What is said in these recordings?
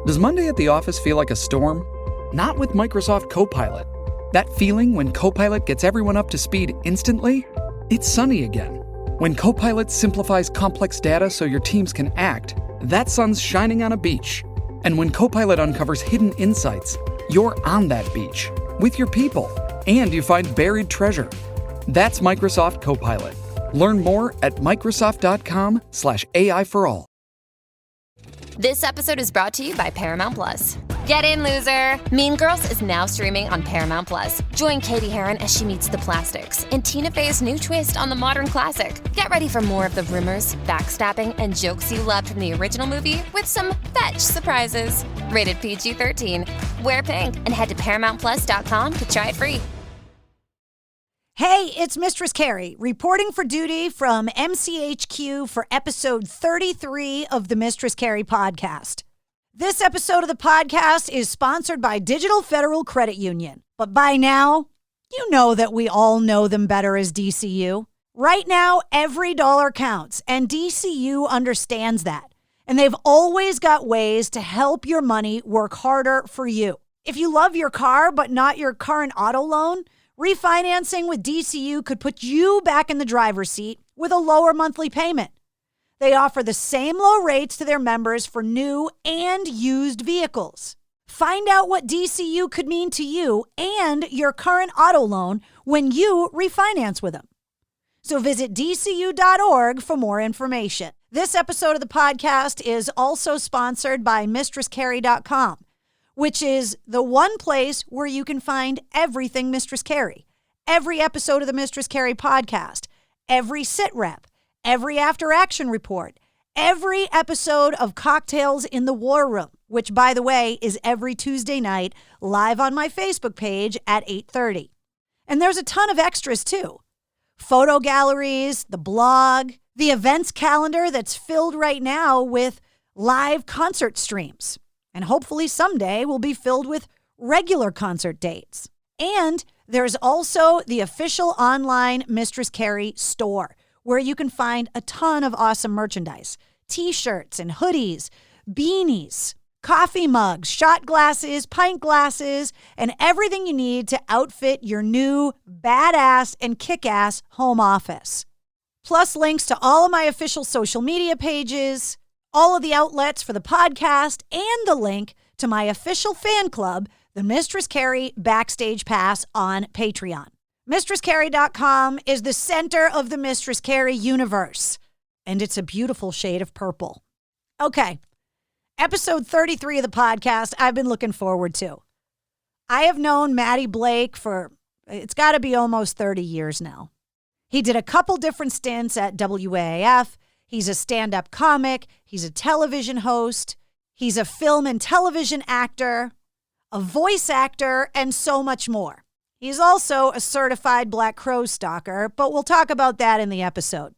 Does Monday at the office feel like a storm? Not with Microsoft Copilot. That feeling when Copilot gets everyone up to speed instantly? It's sunny again. When Copilot simplifies complex data so your teams can act, that sun's shining on a beach. And when Copilot uncovers hidden insights, you're on that beach with your people, and you find buried treasure. That's Microsoft Copilot. Learn more at Microsoft.com/AI for all. This episode is brought to you by Paramount Plus. Get in, loser! Mean Girls is now streaming on Paramount Plus. Join Katie Heron as she meets the plastics in Tina Fey's new twist on the modern classic. Get ready for more of the rumors, backstabbing, and jokes you loved from the original movie with some fetch surprises. Rated PG-13. Wear pink and head to ParamountPlus.com to try it free. Hey, it's Mistress Carrie, reporting for duty from MCHQ for episode 33 of the Mistress Carrie podcast. This episode of the podcast is sponsored by Digital Federal Credit Union. But by now, you know that we all know them better as DCU. Right now, every dollar counts, and DCU understands that. And they've always got ways to help your money work harder for you. If you love your car but not your current auto loan, refinancing with DCU could put you back in the driver's seat with a lower monthly payment. They offer the same low rates to their members for new and used vehicles. Find out what DCU could mean to you and your current auto loan when you refinance with them. So visit DCU.org for more information. This episode of the podcast is also sponsored by MistressCarrie.com, which is the one place where you can find everything Mistress Carrie. Every episode of the Mistress Carrie podcast, every sit rep, every after action report, every episode of Cocktails in the War Room, which, by the way, is every Tuesday night live on my Facebook page at 8:30. And there's a ton of extras too. Photo galleries, the blog, the events calendar that's filled right now with live concert streams. And hopefully someday will be filled with regular concert dates. And there's also the official online Mistress Carrie store, where you can find a ton of awesome merchandise. T-shirts and hoodies, beanies, coffee mugs, shot glasses, pint glasses, and everything you need to outfit your new badass and kick-ass home office. Plus links to all of my official social media pages, all of the outlets for the podcast, and the link to my official fan club, the Mistress Carrie Backstage Pass on Patreon. MistressCarrie.com is the center of the Mistress Carrie universe, and it's a beautiful shade of purple. Okay, episode 33 of the podcast I've been looking forward to. I have known Matty Blake for, it's got to be almost 30 years now. He did a couple different stints at WAAF. He's a stand-up comic. He's a television host. He's a film and television actor, a voice actor, and so much more. He's also a certified Black Crow stalker, but we'll talk about that in the episode.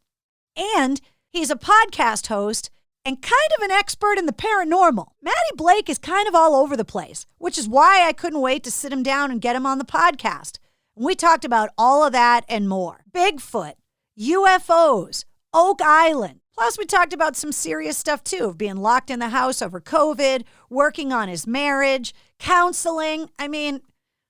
And he's a podcast host and kind of an expert in the paranormal. Matty Blake is kind of all over the place, which is why I couldn't wait to sit him down and get him on the podcast. And we talked about all of that and more. Bigfoot, UFOs, Oak Island. Plus, we talked about some serious stuff, too, of being locked in the house over COVID, working on his marriage, counseling. I mean,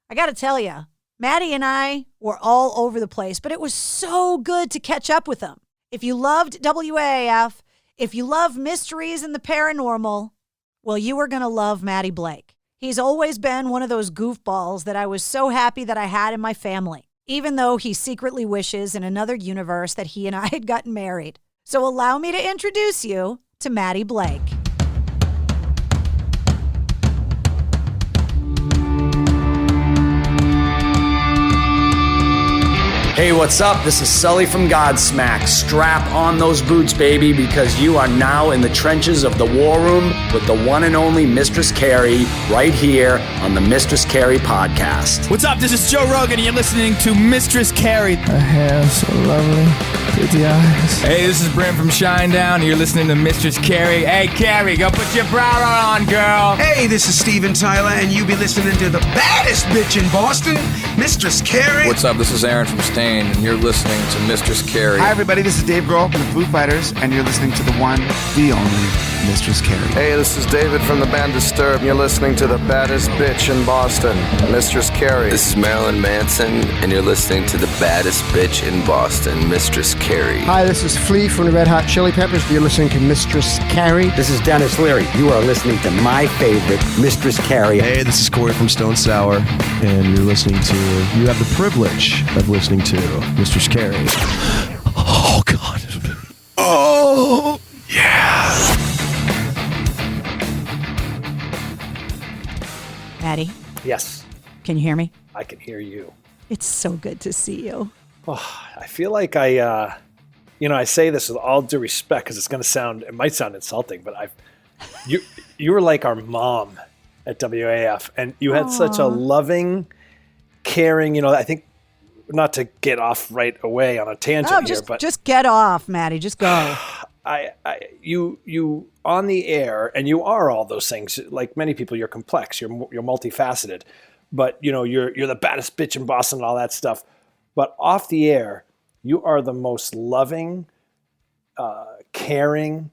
I got to tell you, Matty and I were all over the place, but it was so good to catch up with him. If you loved WAAF, if you love mysteries and the paranormal, well, you are going to love Matty Blake. He's always been one of those goofballs that I was so happy that I had in my family, even though he secretly wishes in another universe that he and I had gotten married. So allow me to introduce you to Matty Blake. Hey, what's up? This is Sully from Godsmack. Strap on those boots, baby, because you are now in the trenches of the war room with the one and only Mistress Carrie right here on the Mistress Carrie podcast. What's up? This is Joe Rogan, and you're listening to Mistress Carrie. Her hair so lovely, pretty eyes. Hey, this is Brent from Shinedown, and you're listening to Mistress Carrie. Hey, Carrie, go put your bra on, girl. Hey, this is Steven Tyler, and you be listening to the baddest bitch in Boston, Mistress Carrie. What's up? This is Aaron from Stain. Cobain, and you're listening to Mistress Carrie. Hi, everybody. This is Dave Grohl from the Foo Fighters, and you're listening to the one, the only Mistress Carrie. Hey, this is David from the band Disturbed, and you're listening to the baddest bitch in Boston, Mistress Carrie. This is Marilyn Manson, and you're listening to the baddest bitch in Boston, Mistress Carrie. Hi, this is Flea from the Red Hot Chili Peppers. You're listening to Mistress Carrie. This is Dennis Leary. You are listening to my favorite, Mistress Carrie. Hey, this is Corey from Stone Sour, and you're listening to, you have the privilege of listening to Mistress Carrie. Oh, God. Oh, yeah. Matty, Yes, can you hear me? I can hear you. It's so good to see you. Oh, I feel like I say this with all due respect because it might sound insulting, but you were like our mom at WAAF, and you had such a loving, caring, I think, not to get off right away on a tangent here, but just get off, Matty. Just go. You on the air, and you are all those things. Like many people, you're complex, you're multifaceted, but you're the baddest bitch in Boston and all that stuff. But off the air, you are the most loving, caring,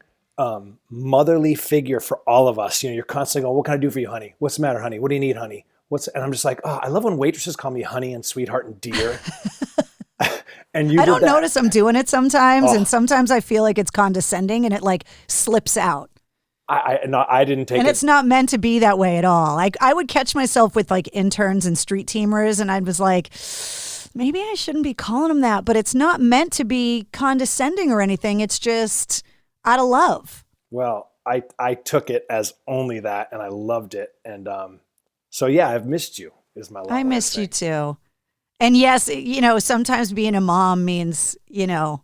motherly figure for all of us. You're constantly going, "What can I do for you, honey? What's the matter, honey? What do you need, honey?" And I'm just like, oh, I love when waitresses call me honey and sweetheart and dear. And I don't notice I'm doing it sometimes, and sometimes I feel like it's condescending and it like slips out. I didn't take it. And it's not meant to be that way at all. Like I would catch myself with like interns and street teamers, and I was like, maybe I shouldn't be calling them that, but it's not meant to be condescending or anything. It's just out of love. Well, I took it as only that, and I loved it. And so yeah, I've missed you. Is my I missed you too. And yes, sometimes being a mom means, the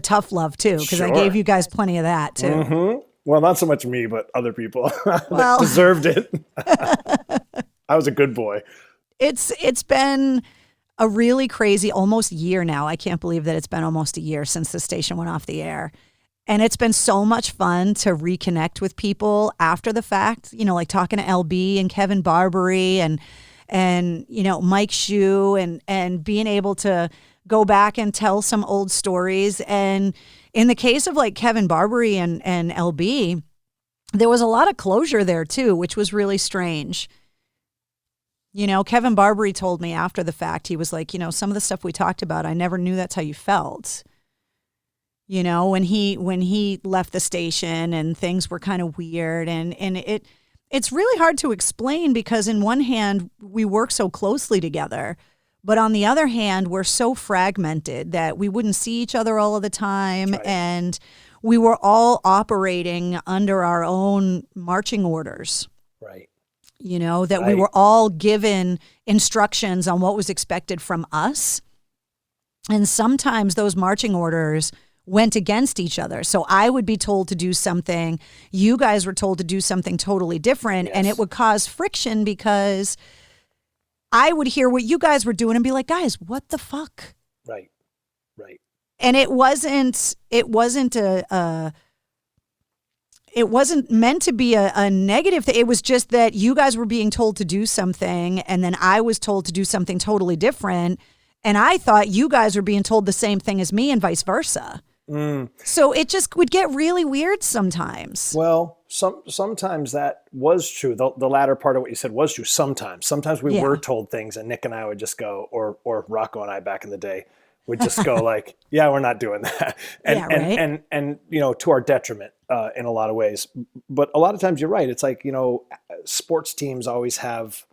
tough love too, because I gave you guys plenty of that too. Mm-hmm. Well, not so much me, but other people that deserved it. I was a good boy. It's been a really crazy almost year now. I can't believe that it's been almost a year since the station went off the air. And it's been so much fun to reconnect with people after the fact, like talking to LB and Kevin Barbary and Mike Shue and being able to go back and tell some old stories. And in the case of like Kevin Barbary and LB, there was a lot of closure there too, which was really strange. Kevin Barbary told me after the fact, he was like, some of the stuff we talked about, I never knew that's how you felt. When he left the station and things were kind of weird and it's really hard to explain because in one hand, we work so closely together, but on the other hand, we're so fragmented that we wouldn't see each other all of the time. Right. And we were all operating under our own marching orders. Right. That we were all given instructions on what was expected from us. And sometimes those marching orders went against each other. So I would be told to do something. You guys were told to do something totally different. Yes. And it would cause friction because I would hear what you guys were doing and be like, guys, what the fuck? Right. And it wasn't meant to be a negative thing. It was just that you guys were being told to do something and then I was told to do something totally different. And I thought you guys were being told the same thing as me and vice versa. So it just would get really weird sometimes. Well, sometimes that was true. The latter part of what you said was true. Sometimes we were told things, and Nick and I would just go, or Rocco and I back in the day would just go like, "Yeah, we're not doing that," and to our detriment in a lot of ways. But a lot of times you're right. It's like sports teams always have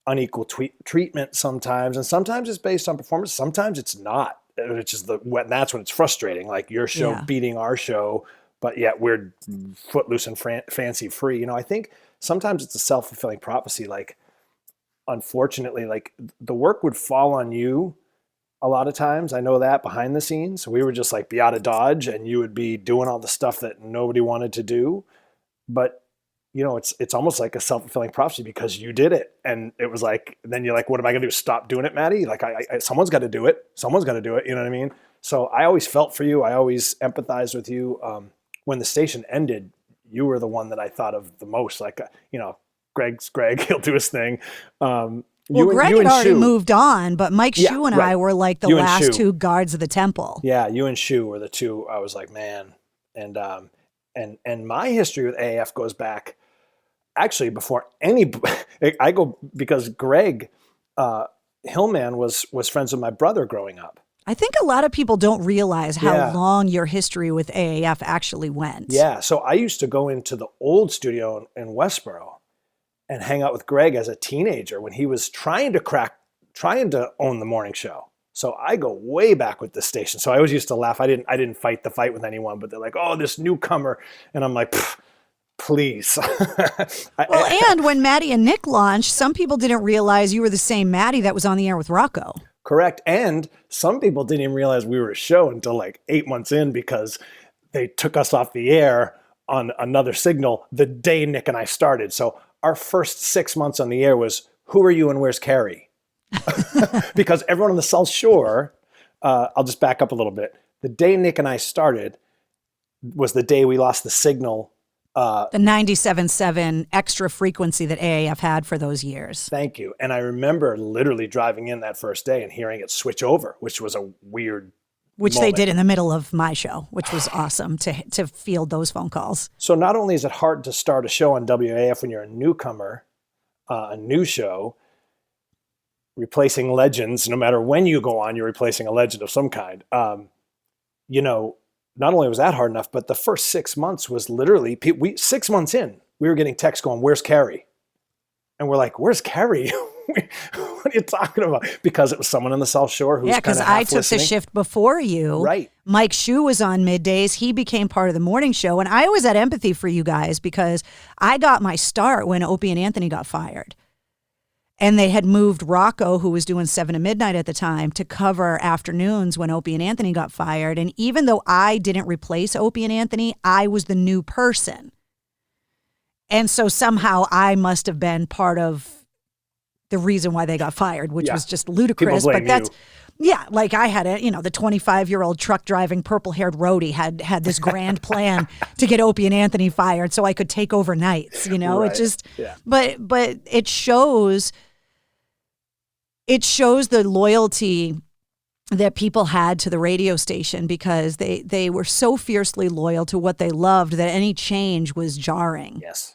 unequal treatment sometimes, and sometimes it's based on performance. Sometimes it's not. It's just that's when it's frustrating. Like your show beating our show, but yet we're footloose and fancy free. I think sometimes it's a self-fulfilling prophecy. Like, unfortunately, like the work would fall on you a lot of times. I know that behind the scenes, we would just like be out of Dodge, and you would be doing all the stuff that nobody wanted to do. But it's almost like a self-fulfilling prophecy because you did it. And it was like, then you're like, what am I going to do? Stop doing it, Matty? Like someone's got to do it. Someone's got to do it. You know what I mean? So I always felt for you. I always empathized with you. When the station ended, you were the one that I thought of the most. Like, Greg's Greg, he'll do his thing. Well, Greg had already moved on, but Mike Shue and I were like the last two guards of the temple. Yeah, you and Shue were the two. I was like, man. And my history with AAF goes back actually before I go because Greg Hillman was friends with my brother growing up. I think a lot of people don't realize how long your history with AAF actually went. Yeah, so I used to go into the old studio in Westboro and hang out with Greg as a teenager when he was trying to own the morning show. So I go way back with this station. So I always used to laugh. I didn't fight the fight with anyone, but they're like, oh, this newcomer. And I'm like, please. And when Matty and Nick launched, some people didn't realize you were the same Matty that was on the air with Rocco. Correct. And some people didn't even realize we were a show until like 8 months in because they took us off the air on another signal the day Nick and I started. So our first 6 months on the air was, who are you and where's Carrie? Because everyone on the South Shore, I'll just back up a little bit. The day Nick and I started was the day we lost the signal. The 97.7 extra frequency that AAF had for those years. Thank you. And I remember literally driving in that first day and hearing it switch over, which was a weird Which moment. They did in the middle of my show, which was awesome to field those phone calls. So not only is it hard to start a show on WAAF when you're a newcomer, a new show, replacing legends, no matter when you go on, you're replacing a legend of some kind. Not only was that hard enough, but the first 6 months was literally, 6 months in, we were getting texts going, where's Carrie? And we're like, where's Carrie? What are you talking about? Because it was someone on the South Shore who's kind of half listening. Yeah, because I took the shift before you. Right. Mike Shue was on middays. He became part of the morning show. And I always had empathy for you guys because I got my start when Opie and Anthony got fired. And they had moved Rocco, who was doing 7 to midnight at the time, to cover afternoons when Opie and Anthony got fired. And even though I didn't replace Opie and Anthony, I was the new person. And so somehow I must have been part of the reason why they got fired, which was just ludicrous. People blame you. Yeah, like I had the 25-year-old truck driving purple-haired roadie had this grand plan to get Opie and Anthony fired so I could take over nights, Right. It just, but it shows the loyalty that people had to the radio station because they were so fiercely loyal to what they loved that any change was jarring. Yes.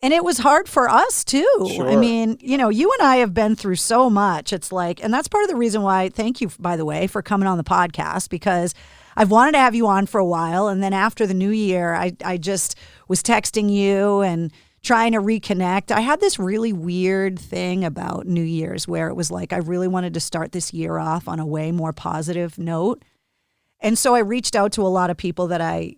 And it was hard for us too. Sure. I mean, you and I have been through so much. It's like, and that's part of the reason why, thank you, by the way, for coming on the podcast, because I've wanted to have you on for a while. And then after the new year, I just was texting you and trying to reconnect. I had this really weird thing about New Year's where it was like, I really wanted to start this year off on a way more positive note. And so I reached out to a lot of people that I,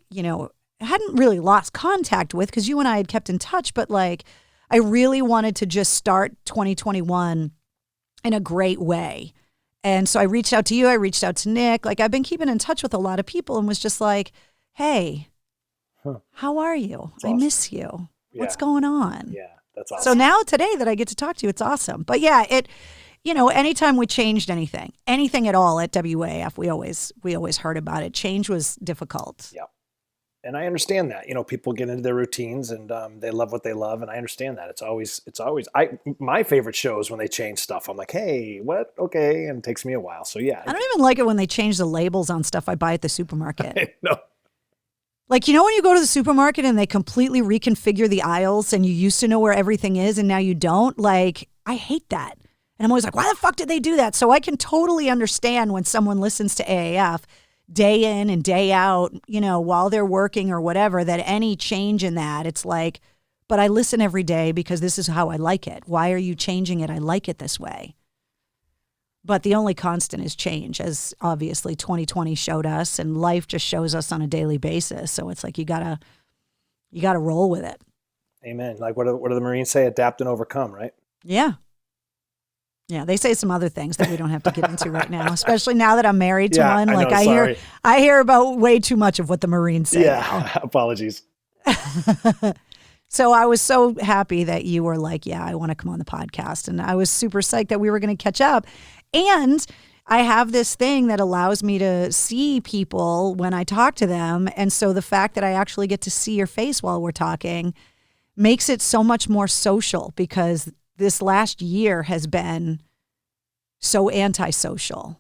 hadn't really lost contact with because you and I had kept in touch, but like I really wanted to just start 2021 in a great way. And so I reached out to you, I reached out to Nick. Like I've been keeping in touch with a lot of people and was just like, hey, how are you? That's awesome. I miss you. Yeah. What's going on? Yeah, that's awesome. So now today that I get to talk to you, it's awesome. But yeah, anytime we changed anything at all at WAAF, we always heard about it. Change was difficult. Yeah. And I understand that, people get into their routines and they love what they love. And I understand that it's always, my favorite show is when they change stuff. I'm like, hey, what? Okay. And it takes me a while. So yeah. I don't even like it when they change the labels on stuff I buy at the supermarket. No. Like, when you go to the supermarket and they completely reconfigure the aisles and you used to know where everything is and now you don't, like, I hate that. And I'm always like, why the fuck did they do that? So I can totally understand when someone listens to AAF day in and day out, while they're working or whatever, that any change in that, it's like, but I listen every day because this is how I like it. Why are you changing it? I like it this way. But the only constant is change, as obviously 2020 showed us, and life just shows us on a daily basis. So it's like you gotta roll with it. Amen. Like what do the Marines say? Adapt and overcome, right? Yeah. Yeah, they say some other things that we don't have to get into right now, especially now that I'm married to one. Like I hear about way too much of what the Marines say. Yeah, now. Apologies. So I was so happy that you were like, yeah, I want to come on the podcast. And I was super psyched that we were going to catch up. And I have this thing that allows me to see people when I talk to them. And so the fact that I actually get to see your face while we're talking makes it so much more social because this last year has been so antisocial.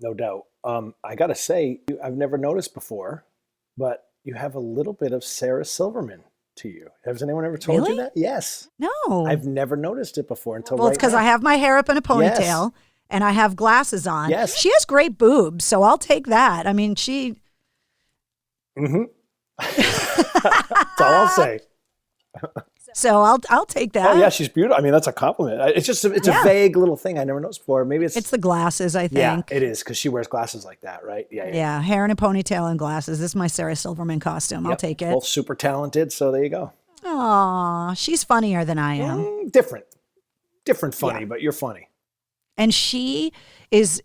No doubt. I got to say, I've never noticed before, but you have a little bit of Sarah Silverman to you. Has anyone ever told you that? Yes. No. I've never noticed it before until Well, it's because I have my hair up in a ponytail and I have glasses on. Yes. She has great boobs, so I'll take that. I mean, she... Mm-hmm. That's all I'll say. So I'll take that. Oh, yeah, she's beautiful. I mean, that's a compliment. It's a vague little thing I never noticed before. Maybe it's the glasses, I think. Yeah, it is, because she wears glasses like that, right? Yeah, hair in a ponytail and glasses. This is my Sarah Silverman costume. Yep. I'll take it. Both super talented, so there you go. Aw, she's funnier than I am. Different funny, but you're funny. And she is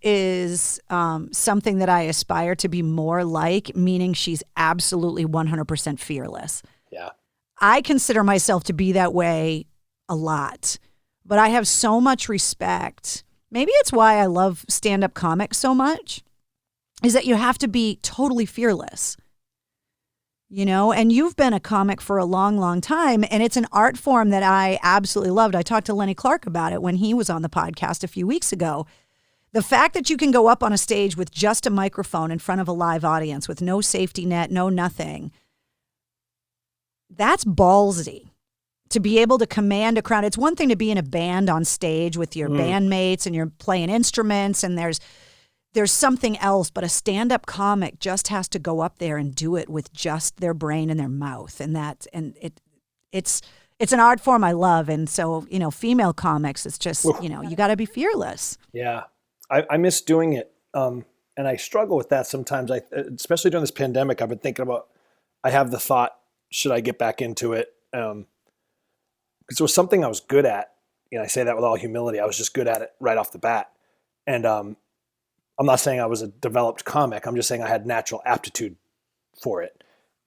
something that I aspire to be more like, meaning she's absolutely 100% fearless. Yeah. I consider myself to be that way a lot, but I have so much respect. Maybe it's why I love stand-up comics so much, is that you have to be totally fearless, you know? And you've been a comic for a long, long time, and it's an art form that I absolutely loved. I talked to Lenny Clark about it when he was on the podcast a few weeks ago. The fact that you can go up on a stage with just a microphone in front of a live audience with no safety net, no nothing, that's ballsy to be able to command a crowd. It's one thing to be in a band on stage with your bandmates and you're playing instruments and there's something else, but a stand-up comic just has to go up there and do it with just their brain and their mouth. And it's an art form I love. And so, you know, female comics, it's just, you know, you got to be fearless. Yeah. I miss doing it. And I struggle with that sometimes. Especially during this pandemic, I've been thinking about, I have the thought, should I get back into it? Because it was something I was good at. You know, I say that with all humility. I was just good at it right off the bat. And I'm not saying I was a developed comic. I'm just saying I had natural aptitude for it.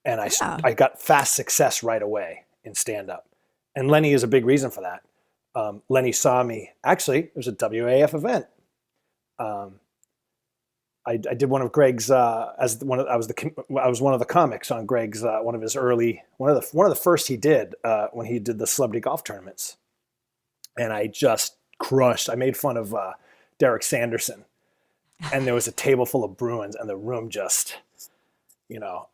And I got fast success right away in stand-up. And Lenny is a big reason for that. Lenny saw me. Actually, it was a WAAF event. I did one of Greg's I was one of the comics on Greg's one of the first he did when he did the celebrity golf tournaments, and I just crushed. I made fun of Derek Sanderson, and there was a table full of Bruins, and the room just, you know,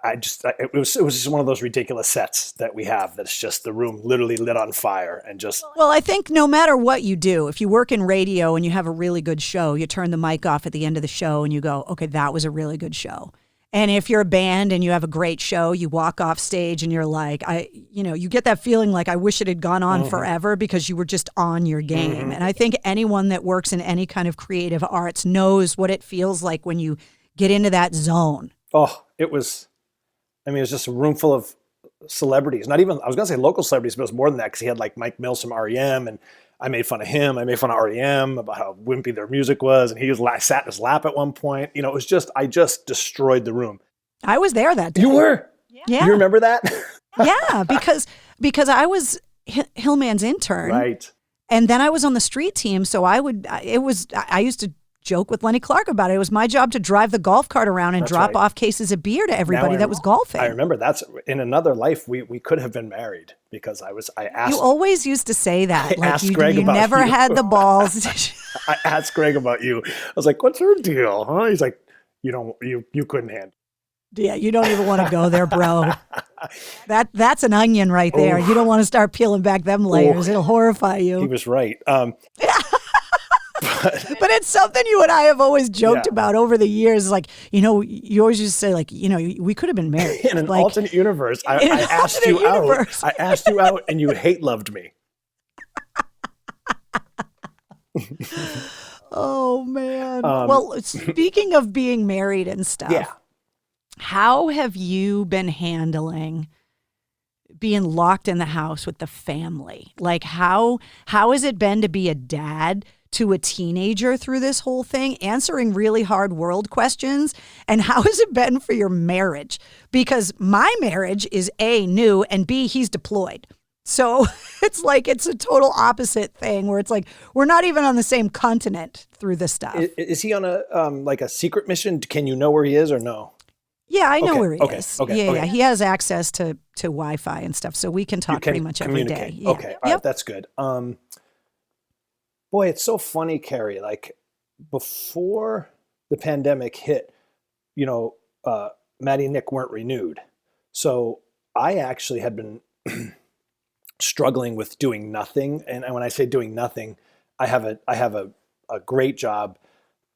it was just one of those ridiculous sets that we have that's just the room literally lit on fire and just. Well, I think no matter what you do, if you work in radio and you have a really good show, you turn the mic off at the end of the show and you go, okay, that was a really good show. And if you're a band and you have a great show, you walk off stage and you're like, you get that feeling like I wish it had gone on forever because you were just on your game. And I think anyone that works in any kind of creative arts knows what it feels like when you get into that zone. Oh, it was just a room full of celebrities. Not even, I was going to say local celebrities, but it was more than that because he had like Mike Mills from REM, and I made fun of him. I made fun of REM about how wimpy their music was, and he sat in his lap at one point. You know, it was just, I just destroyed the room. I was there that day. You were? Yeah. You remember that? Yeah, because I was Hillman's intern. Right. And then I was on the street team, so I used to joke with Lenny Clark about it. It was my job to drive the golf cart around and drop off cases of beer to everybody that was golfing. I remember that's in another life we could have been married because I asked. You always used to say that. I asked Greg you about never you. had the balls. I asked Greg about you. I was like, "What's her deal?" Huh? He's like, "You couldn't handle." Yeah, you don't even want to go there, bro. That's an onion right there. You don't want to start peeling back them layers. It'll horrify you. He was right. But it's something you and I have always joked about over the years. Like, you know, you always used to say, like, you know, we could have been married. In an alternate universe, I asked you out. I asked you out and you hate loved me. Oh, man. Well, speaking of being married and stuff, how have you been handling being locked in the house with the family? Like, how has it been to be a dad to a teenager through this whole thing, answering really hard world questions? And how has it been for your marriage? Because my marriage is A, new, and B, he's deployed. So it's like, it's a total opposite thing where it's like, we're not even on the same continent through this stuff. Is he on a secret mission? Can you know where he is or no? Yeah, I know where he okay, is. Okay, yeah. He has access to Wi-Fi and stuff, so we can talk pretty much every day. Yeah. Okay, all right, that's good. Boy, it's so funny, Carrie. Like before the pandemic hit, Matty and Nick weren't renewed, so I actually had been struggling with doing nothing. And when I say doing nothing, I have a great job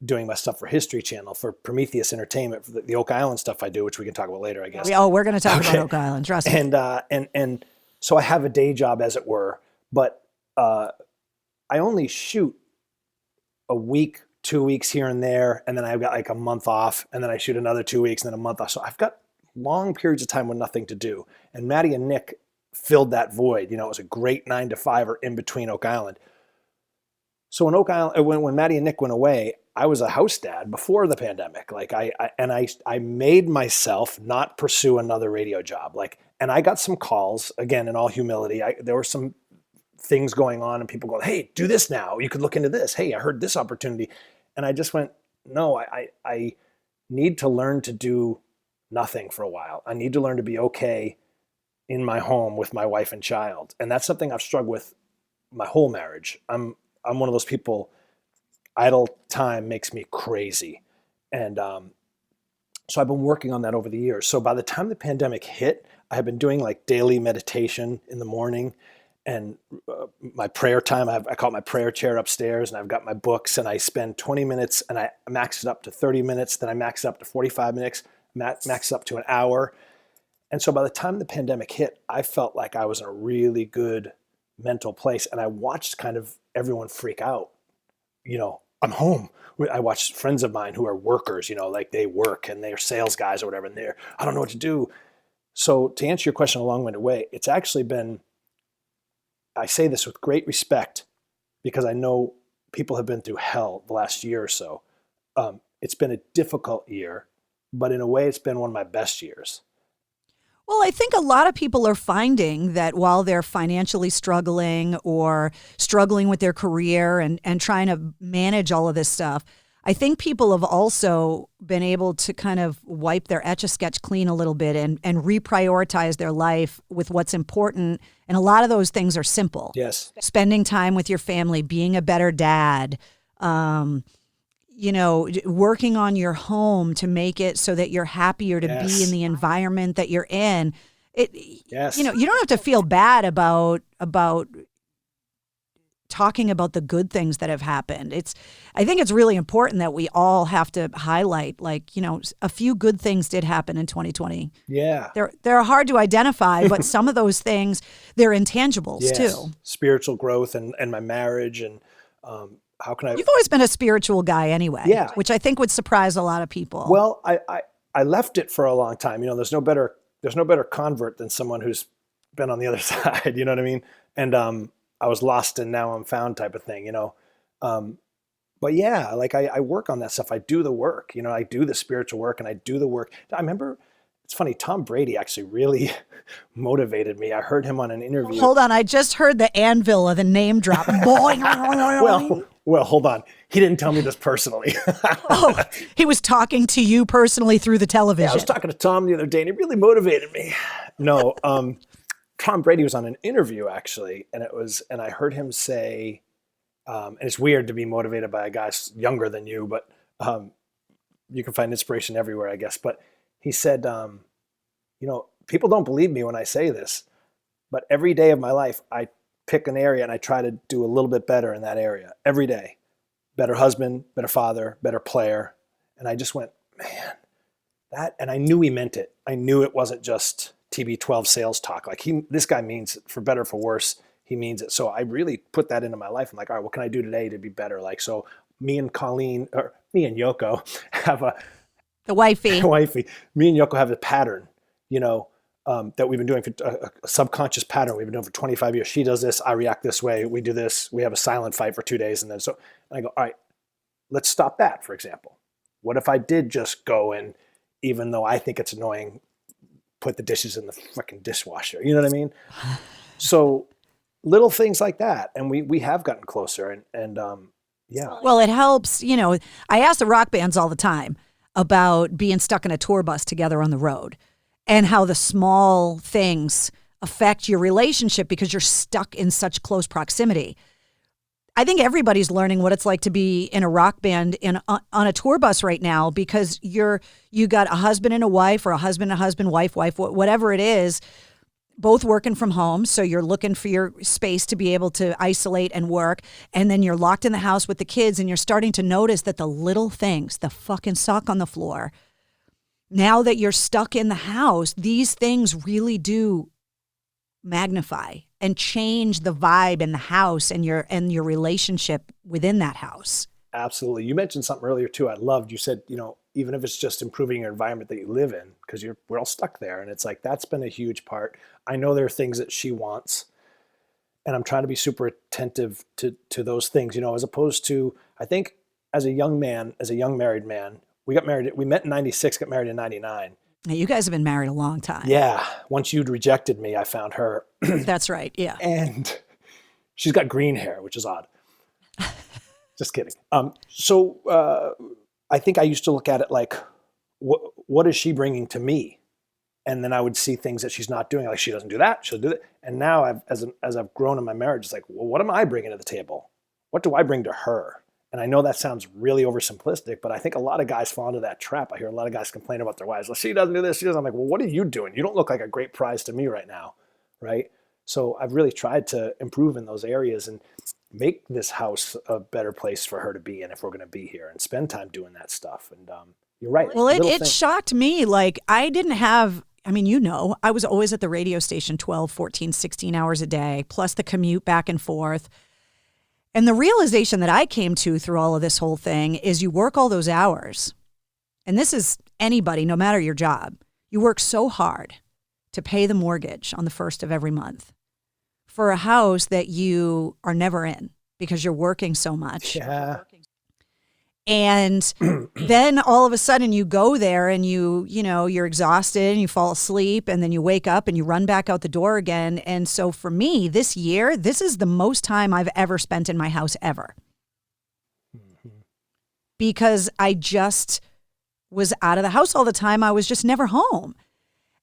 doing my stuff for History Channel, for Prometheus Entertainment, for the Oak Island stuff I do, which we can talk about later, I guess. We're going to talk about Oak Island, trust me. And so I have a day job, as it were, but I only shoot a week, 2 weeks here and there, and then I've got like a month off, and then I shoot another 2 weeks, and then a month off. So I've got long periods of time with nothing to do. And Matty and Nick filled that void. It was a great 9 to 5 or in between Oak Island. So when Matty and Nick went away, I was a house dad before the pandemic. Like I made myself not pursue another radio job. And I got some calls, again, in all humility. There were some things going on and people going, hey, do this now. You could look into this. Hey, I heard this opportunity. And I just went, no, I need to learn to do nothing for a while. I need to learn to be okay in my home with my wife and child. And that's something I've struggled with my whole marriage. I'm one of those people, idle time makes me crazy. And so I've been working on that over the years. So by the time the pandemic hit, I had been doing like daily meditation in the morning and my prayer time. I call it my prayer chair upstairs, and I've got my books, and I spend 20 minutes and I max it up to 30 minutes. Then I max it up to 45 minutes, max it up to an hour. And so by the time the pandemic hit, I felt like I was in a really good mental place. And I watched kind of everyone freak out. I'm home. I watched friends of mine who are workers, like they work and they're sales guys or whatever, and I don't know what to do. So to answer your question a long-winded way, it's actually been, I say this with great respect because I know people have been through hell the last year or so. It's been a difficult year, but in a way it's been one of my best years. Well, I think a lot of people are finding that while they're financially struggling or struggling with their career and trying to manage all of this stuff, I think people have also been able to kind of wipe their Etch-a-Sketch clean a little bit and reprioritize their life with what's important. And a lot of those things are simple. Yes. Spending time with your family, being a better dad, working on your home to make it so that you're happier to be in the environment that you're in. Yes. You don't have to feel bad about talking about the good things that have happened. I think it's really important that we all have to highlight, a few good things did happen in 2020. Yeah. They're hard to identify, but some of those things, they're intangibles too. Spiritual growth and my marriage and, how can I? You've always been a spiritual guy anyway, yeah. Which I think would surprise a lot of people. Well, I left it for a long time. There's no better convert than someone who's been on the other side. You know what I mean? And I was lost and now I'm found type of thing. But yeah, I work on that stuff. I do the work. I do the spiritual work and I do the work. I remember. It's funny, Tom Brady actually really motivated me. I heard him on an interview. Hold on, I just heard the anvil of the name drop. Well, hold on. He didn't tell me this personally. Oh, he was talking to you personally through the television. Yeah, I was talking to Tom the other day, and he really motivated me. No, Tom Brady was on an interview actually, and I heard him say, and it's weird to be motivated by a guy younger than you, but you can find inspiration everywhere, I guess. But he said, people don't believe me when I say this, but every day of my life, I pick an area and I try to do a little bit better in that area every day. Better husband, better father, better player. And I just went, man, and I knew he meant it. I knew it wasn't just TB12 sales talk. This guy means it, for better, for worse, he means it. So I really put that into my life. I'm like, all right, what can I do today to be better? So me and Yoko have the wifey. Me and Yoko have a pattern, that we've been doing for a subconscious pattern we've been doing for 25 years. She does this, I react this way, we do this, we have a silent fight for 2 days. And I go, all right, let's stop that, for example. What if I did just go and, even though I think it's annoying, put the dishes in the freaking dishwasher? You know what I mean? So little things like that. And we have gotten closer and yeah. Well, it helps, I ask the rock bands all the time, about being stuck in a tour bus together on the road and how the small things affect your relationship because you're stuck in such close proximity. I think everybody's learning what it's like to be in a rock band on a tour bus right now because you got a husband and a wife, or a husband, wife, whatever it is, both working from home. So you're looking for your space to be able to isolate and work. And then you're locked in the house with the kids and you're starting to notice that the little things, the fucking sock on the floor, now that you're stuck in the house, these things really do magnify and change the vibe in the house and your relationship within that house. Absolutely. You mentioned something earlier too. I loved, you said, even if it's just improving your environment that you live in, because we're all stuck there. And it's like, that's been a huge part. I know there are things that she wants, and I'm trying to be super attentive to those things, as opposed to, I think as a young married man, we met in 96, got married in 99. Now, you guys have been married a long time. Yeah. Once you'd rejected me, I found her. That's right. Yeah. And she's got green hair, which is odd. Just kidding. So I think I used to look at it like, what is she bringing to me? And then I would see things that she's not doing. Like, she doesn't do that. She'll do that. And now as I've grown in my marriage, it's like, well, what am I bringing to the table? What do I bring to her? And I know that sounds really oversimplistic, but I think a lot of guys fall into that trap. I hear a lot of guys complain about their wives. Well, she doesn't do this. She doesn't. I'm like, well, what are you doing? You don't look like a great prize to me right now. Right. So I've really tried to improve in those areas and make this house a better place for her to be in if we're going to be here, and spend time doing that stuff. And you're right. Well, it shocked me. Like, I didn't have, I was always at the radio station 12, 14, 16 hours a day, plus the commute back and forth. And the realization that I came to through all of this whole thing is you work all those hours. And this is anybody, no matter your job. You work so hard to pay the mortgage on the first of every month for a house that you are never in because you're working so much. Yeah. And then all of a sudden you go there and you're exhausted and you fall asleep, and then you wake up and you run back out the door again. And so for me this year, this is the most time I've ever spent in my house ever. Because I just was out of the house all the time. I was just never home.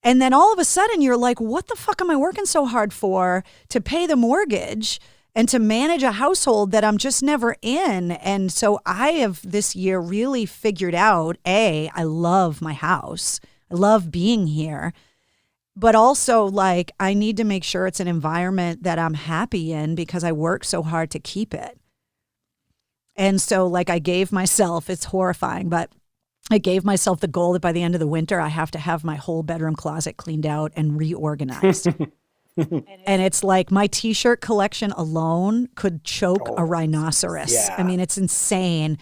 And then all of a sudden you're like, what the fuck am I working so hard for to pay the mortgage and to manage a household that I'm just never in? And so I have this year really figured out, I love my house. I love being here. But also, like, I need to make sure it's an environment that I'm happy in because I work so hard to keep it. And so, like, I gave myself, it's horrifying, but I gave myself the goal that by the end of the winter, I have to have my whole bedroom closet cleaned out and reorganized. And it's like my T-shirt collection alone could choke a rhinoceros. Yeah. I mean, it's insane.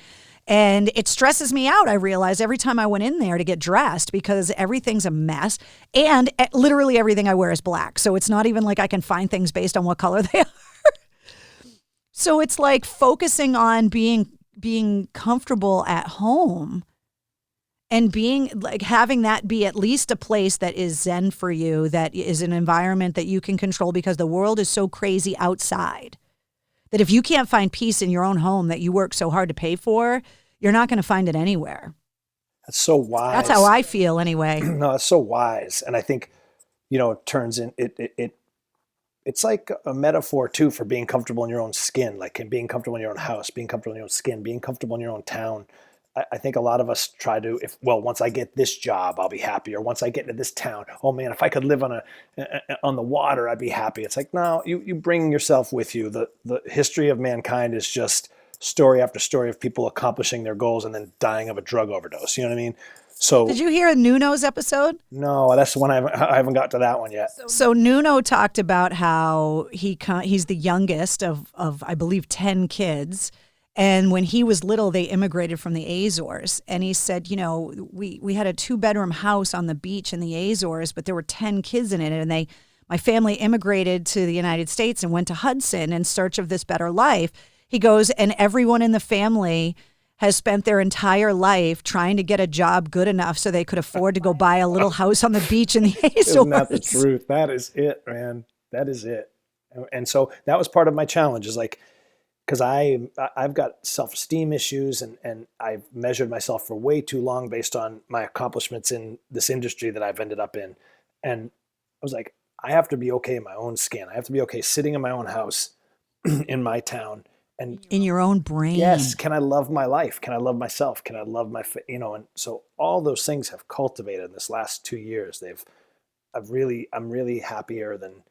And it stresses me out, I realize, every time I went in there to get dressed because everything's a mess. And literally everything I wear is black. So it's not even like I can find things based on what color they are. So it's like focusing on being comfortable at home and being like having that be at least a place that is zen for you, that is an environment that you can control, because the world is so crazy outside that if you can't find peace in your own home that you work so hard to pay for, you're not going to find it anywhere. That's so wise. That's how I feel anyway. No, it's so wise. And I think, it turns in, it's like a metaphor too for being comfortable in your own skin, like being comfortable in your own house, being comfortable in your own skin, being comfortable in your own town. I think a lot of us try to, once I get this job, I'll be happy. Or once I get into this town, oh man, if I could live on the water, I'd be happy. It's like, no, you bring yourself with you. The history of mankind is just story after story of people accomplishing their goals and then dying of a drug overdose. You know what I mean? So did you hear Nuno's episode? No, that's the one I haven't got to that one yet. So Nuno talked about how he's the youngest of I believe 10 kids. And when he was little, they immigrated from the Azores. And he said, we had a 2-bedroom house on the beach in the Azores, but there were 10 kids in it. And my family immigrated to the United States and went to Hudson in search of this better life. He goes, and everyone in the family has spent their entire life trying to get a job good enough so they could afford to go buy a little house on the beach in the Azores. Isn't that the truth? That is it, man. That is it. And so that was part of my challenge, is like, because I've got self-esteem issues, and I've measured myself for way too long based on my accomplishments in this industry that I've ended up in. And I was like, I have to be okay in my own skin. I have to be okay sitting in my own house in my town. And in your own brain. Yes. Can I love my life? Can I love myself? Can I love and so all those things have cultivated in this last 2 years. I'm really happier than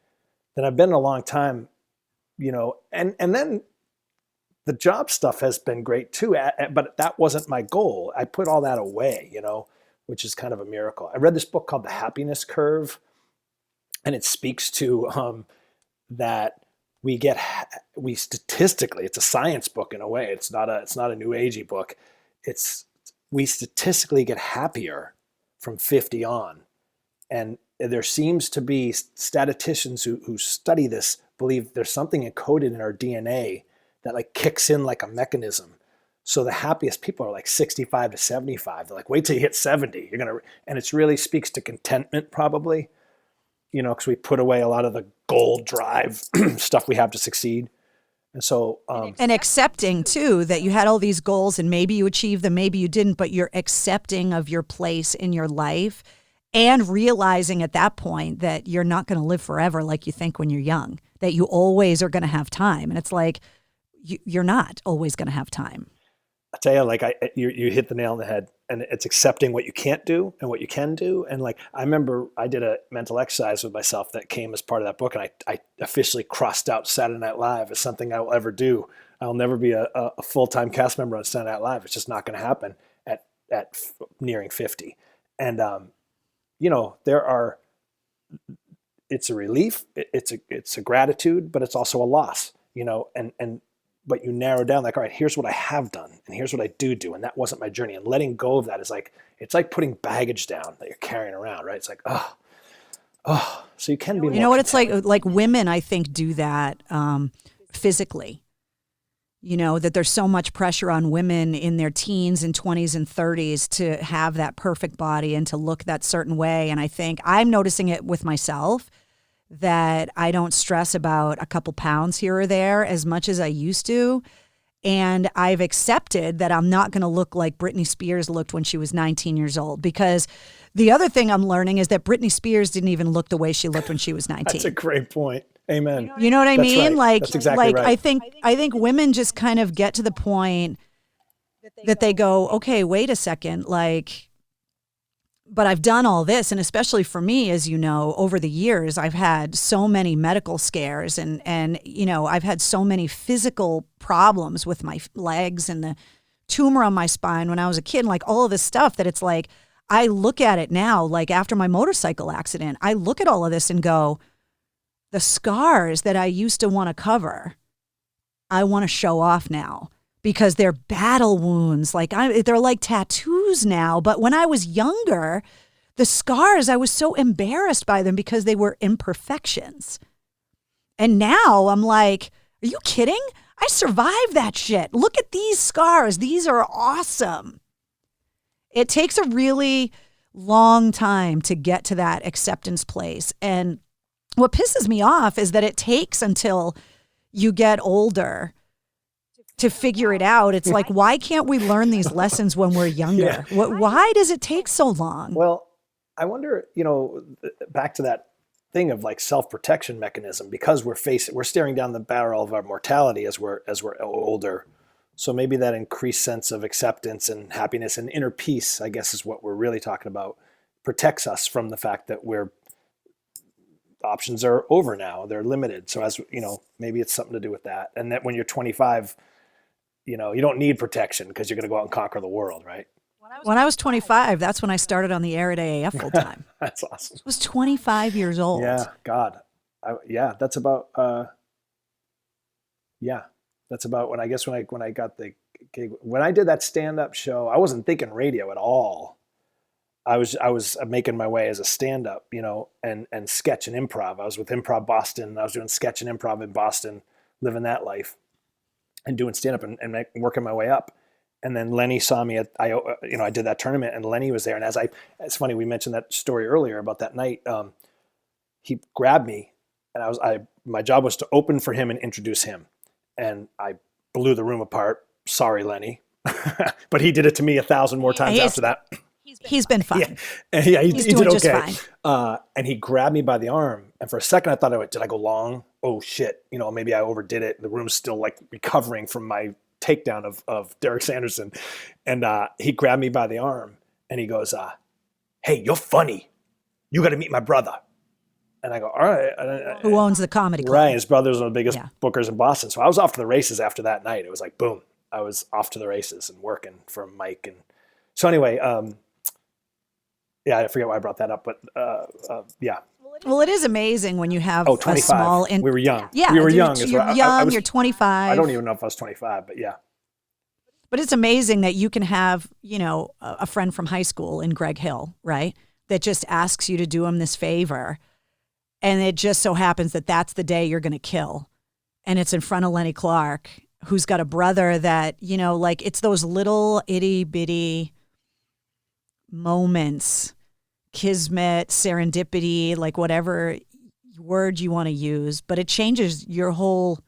I've been in a long time, and then the job stuff has been great too. But that wasn't my goal. I put all that away, which is kind of a miracle. I read this book called The Happiness Curve, and it speaks to that we statistically, it's a science book in a way. It's not a new agey book. We statistically get happier from 50 on. And there seems to be statisticians who study this believe there's something encoded in our DNA that like kicks in like a mechanism. So the happiest people are like 65 to 75. They're like, wait till you hit 70. And it really speaks to contentment probably, because we put away a lot of the goal drive stuff we have to succeed. And so, and accepting too, that you had all these goals and maybe you achieved them, maybe you didn't, but you're accepting of your place in your life and realizing at that point that you're not going to live forever like you think when you're young, that you always are going to have time. And it's like, you're not always going to have time. I tell you, you hit the nail on the head, and it's accepting what you can't do and what you can do. And like, I remember I did a mental exercise with myself that came as part of that book. And I officially crossed out Saturday Night Live as something I will ever do. I'll never be a full-time cast member on Saturday Night Live. It's just not going to happen at nearing 50. And, it's a relief. It's a gratitude, but it's also a loss, but you narrow down like, all right, here's what I have done and here's what I do. And that wasn't my journey. And letting go of that is like, it's like putting baggage down that you're carrying around, right? It's like, so you can be more. You know what it's like women, I think, do that physically. That there's so much pressure on women in their teens and 20s and 30s to have that perfect body and to look that certain way. And I think I'm noticing it with myself, that I don't stress about a couple pounds here or there as much as I used to. And I've accepted that I'm not going to look like Britney Spears looked when she was 19 years old. Because the other thing I'm learning is that Britney Spears didn't even look the way she looked when she was 19. That's a great point. Amen. You know what I mean? Right. Like, that's exactly right. I think women just kind of get to the point that they go, okay, wait a second, but I've done all this. And especially for me, as you know, over the years, I've had so many medical scares and I've had so many physical problems with my legs and the tumor on my spine when I was a kid, and like all of this stuff that it's like, I look at it now, like after my motorcycle accident, I look at all of this and go, the scars that I used to want to cover, I want to show off now. Because they're battle wounds, they're like tattoos now. But when I was younger, the scars, I was so embarrassed by them because they were imperfections. And now I'm like, are you kidding? I survived that shit. Look at these scars. These are awesome. It takes a really long time to get to that acceptance place. And what pisses me off is that it takes until you get older to figure it out. It's like, why can't we learn these lessons when we're younger? Yeah. Why does it take so long? Well, I wonder, back to that thing of like self-protection mechanism, because we're staring down the barrel of our mortality as we're older. So maybe that increased sense of acceptance and happiness and inner peace, I guess, is what we're really talking about, protects us from the fact that options are over now. They're limited. So maybe it's something to do with that. And that when you're 25, you don't need protection because you're going to go out and conquer the world, right? When I was 25, that's when I started on the air at AAF full time. That's awesome. I was 25 years old. Yeah, God. That's about when I got the gig. When I did that stand-up show, I wasn't thinking radio at all. I was making my way as a stand-up, and sketch and improv. I was with Improv Boston. I was doing sketch and improv in Boston, living that life, and doing stand-up and working my way up. And then Lenny saw me I did that tournament, and Lenny was there. And it's funny, we mentioned that story earlier about that night. He grabbed me, and my job was to open for him and introduce him. And I blew the room apart. Sorry, Lenny. But he did it to me 1,000 more times after that. He's been fine. Yeah, he He's did doing okay. just fine. And he grabbed me by the arm. And for a second, I thought, did I go long? Oh, shit. Maybe I overdid it. The room's still like recovering from my takedown of Derek Sanderson. And he grabbed me by the arm and he goes, hey, you're funny. You got to meet my brother. And I go, all right. Who owns the comedy club? Right. His brother's one of the biggest bookers in Boston. So I was off to the races after that night. It was like, boom. I was off to the races and working for Mike. And so anyway, I forget why I brought that up, but yeah. Well, it is amazing when you have 25. a small... We were young. Yeah, we were young. You're young, you're 25. I don't even know if I was 25, but yeah. But it's amazing that you can have, a friend from high school in Greg Hill, right? That just asks you to do him this favor. And it just so happens that that's the day you're going to kill. And it's in front of Lenny Clark, who's got a brother that, it's those little itty bitty moments, kismet, serendipity, like whatever word you want to use, but it changes your whole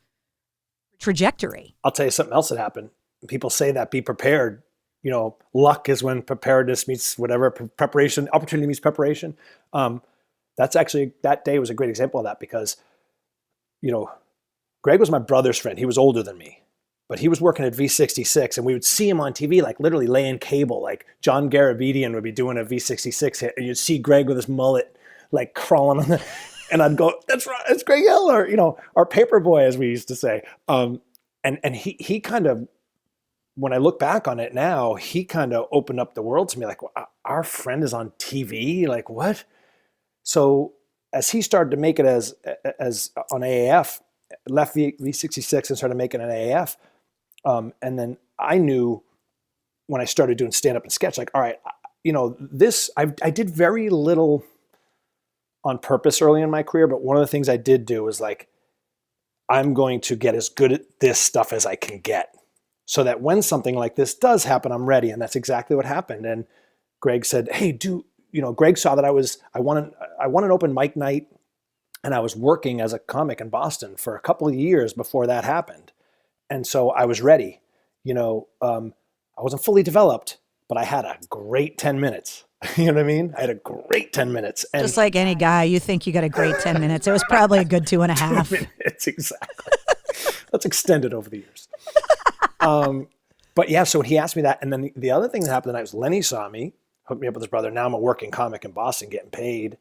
trajectory. I'll tell you something else that happened. People say that be prepared. Luck is when preparedness meets whatever preparation, opportunity meets preparation. That's actually, that day was a great example of that because, Greg was my brother's friend. He was older than me, but he was working at V66 and we would see him on TV, like literally laying cable, like John Garabedian would be doing a V66 hit and you'd see Greg with his mullet, like crawling on and I'd go, that's right, it's Greg Hill, or, our paper boy, as we used to say. And he kind of, when I look back on it now, he kind of opened up the world to me, like, our friend is on TV, like what? So as he started to make it as on AAF, left V66 and started making an AAF. And then I knew when I started doing stand-up and sketch, like, all right, I did very little on purpose early in my career, but one of the things I did do was like, I'm going to get as good at this stuff as I can get so that when something like this does happen, I'm ready. And that's exactly what happened. And Greg said, hey, Greg saw that I won an open mic night and I was working as a comic in Boston for a couple of years before that happened. And so I was ready, I wasn't fully developed, but I had a great 10 minutes. You know what I mean? I had a great 10 minutes. And just like any guy, you think you got a great 10 minutes. It was probably a good 2.5 minutes. Exactly. That's extended over the years. But yeah, so he asked me that. And then the other thing that happened the night was Lenny saw me, hooked me up with his brother. Now I'm a working comic in Boston getting paid.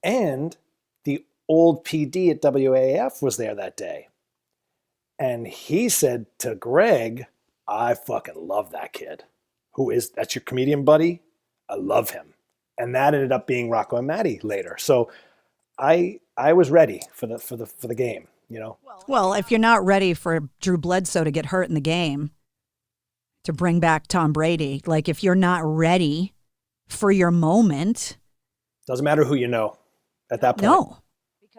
And the old PD at WAAF was there that day. And he said to Greg, I fucking love that kid. That's your comedian buddy? I love him. And that ended up being Rocco and Matty later. So I was ready for the game, Well, if you're not ready for Drew Bledsoe to get hurt in the game, to bring back Tom Brady, like if you're not ready for your moment. Doesn't matter who you know at that point. No,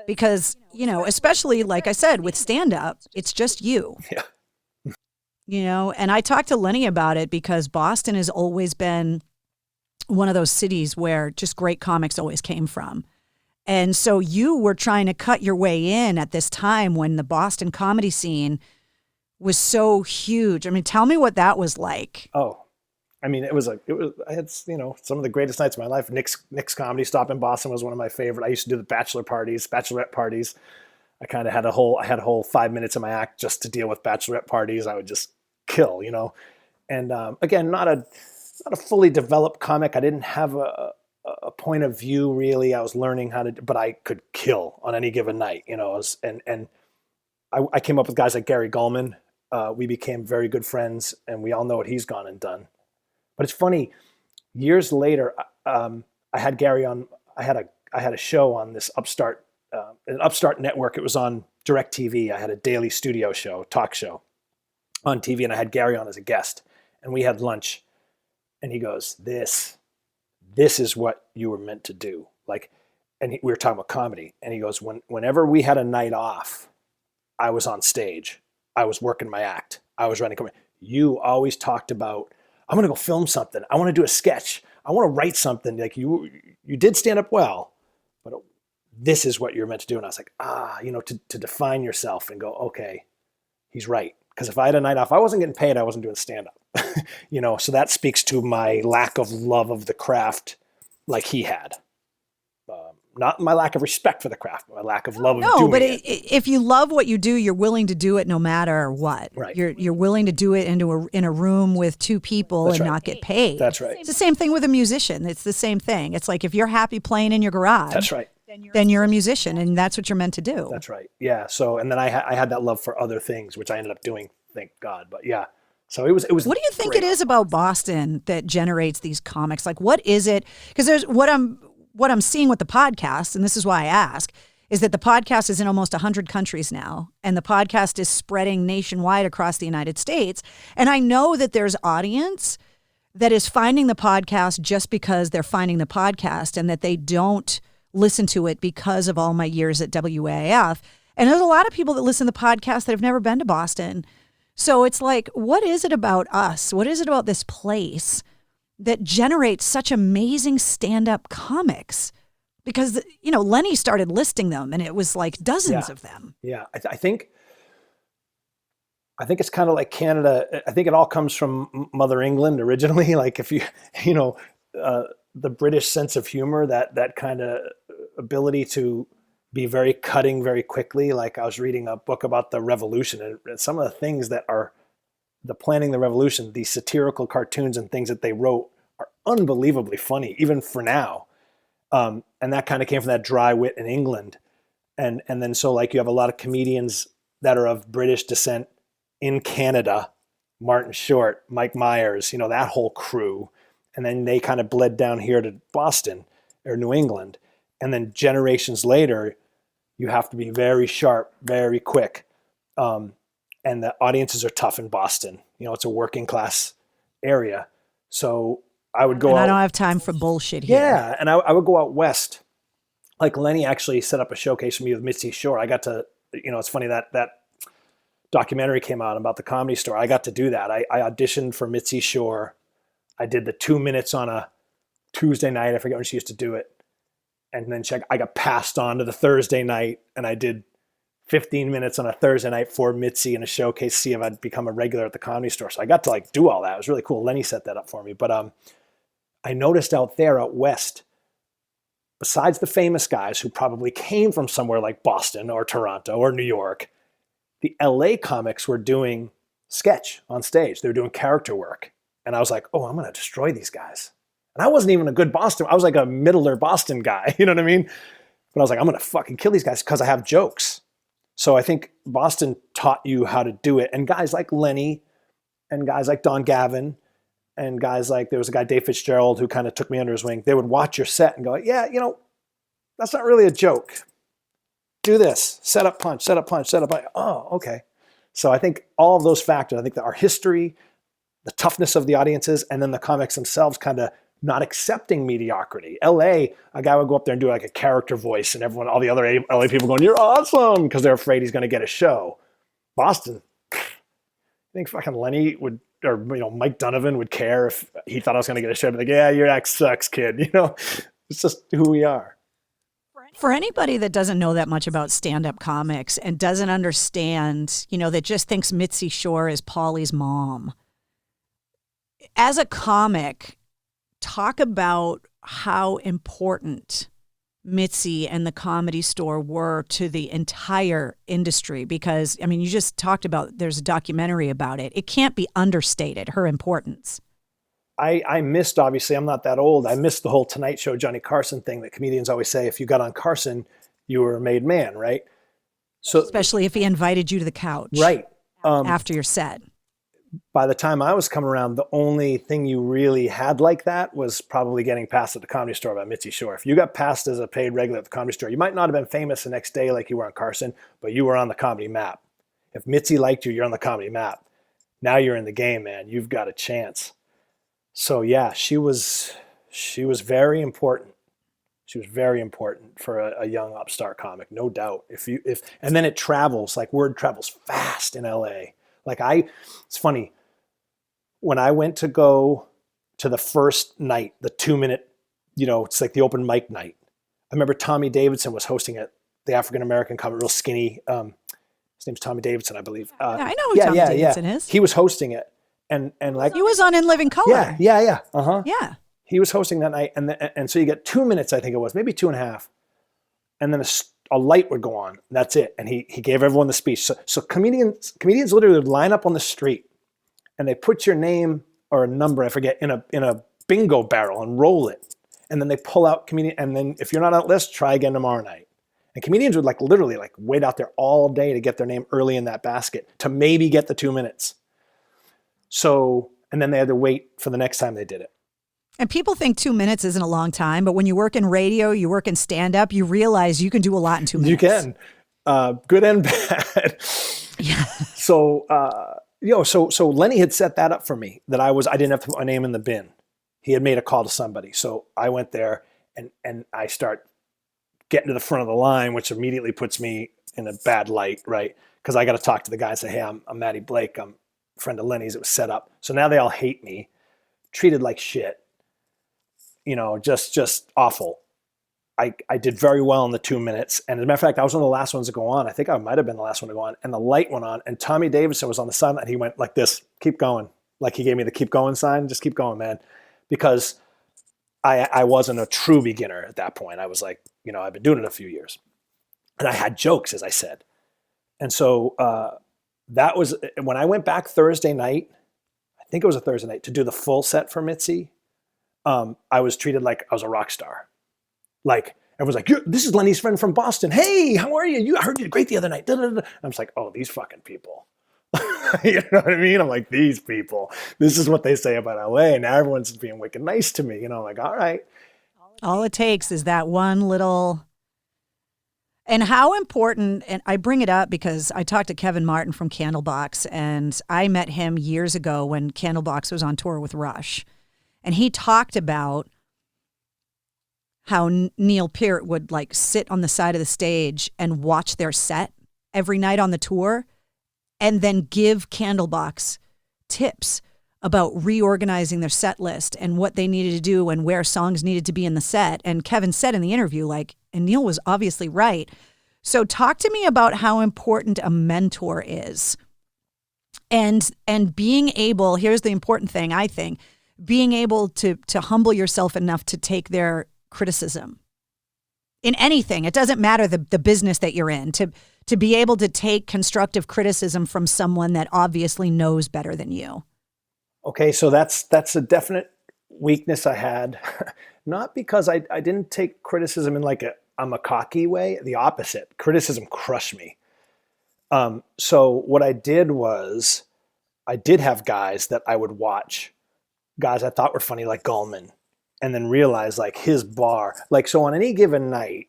because, especially like I said, with stand-up, it's just you. Yeah. And I talked to Lenny about it because Boston has always been one of those cities where just great comics always came from. And so you were trying to cut your way in at this time when the Boston comedy scene was so huge. I mean, tell me what that was like. Oh, I mean, I had, some of the greatest nights of my life. Nick's Comedy Stop in Boston was one of my favorite. I used to do the bachelorette parties. I kind of had a whole 5 minutes in my act just to deal with bachelorette parties. I would just kill, and again, not a fully developed comic. I didn't have a point of view really. I was learning how to, but I could kill on any given night, and I came up with guys like Gary Gulman. We became very good friends and we all know what he's gone and done. But it's funny, years later, I had Gary on, I had a show on this an upstart network. It was on DirecTV. I had a daily studio show, talk show on TV, and I had Gary on as a guest and we had lunch and he goes, this is what you were meant to do. We were talking about comedy and he goes, whenever we had a night off, I was on stage. I was working my act. I was running comedy. You always talked about, I'm going to go film something. I want to do a sketch. I want to write something. Like you did stand up well, but this is what you're meant to do. And I was like, to define yourself and go, okay, he's right. Because if I had a night off, I wasn't getting paid, I wasn't doing stand-up. So that speaks to my lack of love of the craft like he had. Not my lack of respect for the craft, but my lack of love of doing it. No, but if you love what you do, you're willing to do it no matter what. Right. You're willing to do it in a room with two people and not get paid. That's right. It's the same thing with a musician. It's the same thing. It's like if you're happy playing in your garage. That's right. Then you're a musician, and that's what you're meant to do. That's right. Yeah. So, and then I had that love for other things, which I ended up doing, thank God. But yeah. So it was. What do you think it is about Boston that generates these comics? Like, what is it? Because there's what I'm seeing with the podcast, and this is why I ask, is that the podcast is in almost 100 countries now, and the podcast is spreading nationwide across the United States. And I know that there's audience that is finding the podcast just because they're finding the podcast, and that they don't listen to it because of all my years at WAAF. And there's a lot of people that listen to the podcast that have never been to Boston. So it's like, what is it about us? What is it about this place that generates such amazing stand-up comics? Because, Lenny started listing them, and it was like dozens of them. Yeah, I think it's kind of like Canada. I think it all comes from Mother England originally. Like if the British sense of humor, that kind of ability to be very cutting very quickly. Like I was reading a book about the revolution, and some of the things that are the planning the revolution, these satirical cartoons and things that they wrote are unbelievably funny, even for now. And that kind of came from that dry wit in England. And then so like you have a lot of comedians that are of British descent in Canada, Martin Short, Mike Myers, that whole crew. And then they kind of bled down here to Boston or New England. And then generations later, you have to be very sharp, very quick. And the audiences are tough in Boston. It's a working class area. So I would go and out. I don't have time for bullshit here. Yeah. And I would go out west. Like Lenny actually set up a showcase for me with Mitzi Shore. I got to, it's funny that documentary came out about the Comedy Store. I got to do that. I auditioned for Mitzi Shore. I did the 2 minutes on a Tuesday night. I forget when she used to do it. And then I got passed on to the Thursday night, and I did 15 minutes on a Thursday night for Mitzi in a showcase, see if I'd become a regular at the Comedy Store. So I got to do all that. It was really cool. Lenny set that up for me. But I noticed out west, besides the famous guys who probably came from somewhere like Boston or Toronto or New York, the LA comics were doing sketch on stage. They were doing character work. And I was like, oh, I'm going to destroy these guys. And I wasn't even a good Boston. I was like a middler Boston guy. You know what I mean? But I was like, I'm going to fucking kill these guys because I have jokes. So I think Boston taught you how to do it. And guys like Lenny and guys like Don Gavin and guys like, there was a guy, Dave Fitzgerald, who kind of took me under his wing. They would watch your set and go, yeah, that's not really a joke. Do this. Set up punch, set up punch, set up punch. Oh, okay. So I think all of those factors, I think that our history, the toughness of the audiences, and then the comics themselves kind of not accepting mediocrity. LA, a guy would go up there and do like a character voice, and all the other LA people going, you're awesome, because they're afraid he's going to get a show. Boston, I think fucking Lenny would, or Mike Donovan would care if he thought I was going to get a show. But like, yeah, your act sucks, kid. It's just who we are. For anybody that doesn't know that much about stand-up comics and doesn't understand, that just thinks Mitzi Shore is Paulie's mom, as a comic, talk about how important Mitzi and the Comedy Store were to the entire industry. Because, you just talked about, there's a documentary about it. It can't be understated, her importance. I missed, obviously, I'm not that old. I missed the whole Tonight Show, Johnny Carson thing that comedians always say, if you got on Carson, you were a made man, right? So, especially if he invited you to the couch. Right. After your set. By the time I was coming around, the only thing you really had like that was probably getting passed at the Comedy Store by Mitzi Shore. If you got passed as a paid regular at the Comedy Store, you might not have been famous the next day like you were on Carson, but you were on the comedy map. If Mitzi liked you, you're on the comedy map. Now you're in the game, man. You've got a chance. So yeah, she was very important. She was very important for a young upstart comic, no doubt. And then it travels, like word travels fast in LA. It's funny, when I went to go to the first night, the 2 minute, it's like the open mic night. I remember Tommy Davidson was hosting it, the African-American comic, real skinny. His name's Tommy Davidson, I believe. Yeah, I know who Tommy Davidson is. He was hosting it. And like he was on In Living Color. Yeah. Uh-huh. Yeah. He was hosting that night. And so you get 2 minutes, I think it was, maybe 2.5. And then a light would go on. That's it. And he gave everyone the speech. So comedians literally would line up on the street and they put your name or a number, I forget, in a bingo barrel and roll it. And then they pull out comedian. And then if you're not on that list, try again tomorrow night. And comedians would literally wait out there all day to get their name early in that basket to maybe get the 2 minutes. So, and then they had to wait for the next time they did it. And people think 2 minutes isn't a long time, but when you work in radio, you work in stand-up, you realize you can do a lot in 2 minutes. You can, good and bad. Yeah. So, so Lenny had set that up for me, that I didn't have to put my name in the bin. He had made a call to somebody. So I went there and I start getting to the front of the line, which immediately puts me in a bad light, right? Because I got to talk to the guy and say, hey, I'm Matty Blake. I'm a friend of Lenny's. It was set up. So now they all hate me, treated like shit, just awful. I did very well in the 2 minutes. And as a matter of fact, I was one of the last ones to go on. I think I might have been the last one to go on. And the light went on and Tommy Davidson was on the side and he went like this, keep going. Like he gave me the keep going sign, just keep going, man. Because I wasn't a true beginner at that point. I was like, I've been doing it a few years. And I had jokes, as I said. And so that was, when I went back Thursday night, I think it was a Thursday night, to do the full set for Mitzi, I was treated like I was a rock star. Like, everyone's like, this is Lenny's friend from Boston. Hey, how are you? I heard you did great the other night. I'm just like, oh, these fucking people. You know what I mean? I'm like, these people. This is what they say about LA. And now everyone's being wicked nice to me. I'm like, all right. All it takes is that one little... And how important, and I bring it up because I talked to Kevin Martin from Candlebox, and I met him years ago when Candlebox was on tour with Rush. And he talked about how Neil Peart would sit on the side of the stage and watch their set every night on the tour and then give Candlebox tips about reorganizing their set list and what they needed to do and where songs needed to be in the set. And Kevin said in the interview, and Neil was obviously right. So talk to me about how important a mentor is. And being able, here's the important thing, I think, being able to humble yourself enough to take their criticism in anything. It doesn't matter the business that you're in, to be able to take constructive criticism from someone that obviously knows better than you. Okay, so that's a definite weakness I had. Not because I didn't take criticism in I'm a cocky way. The opposite. Criticism crushed me. So what I did was I did have guys that I would watch, guys I thought were funny like Gallman, and then realize his bar. So on any given night,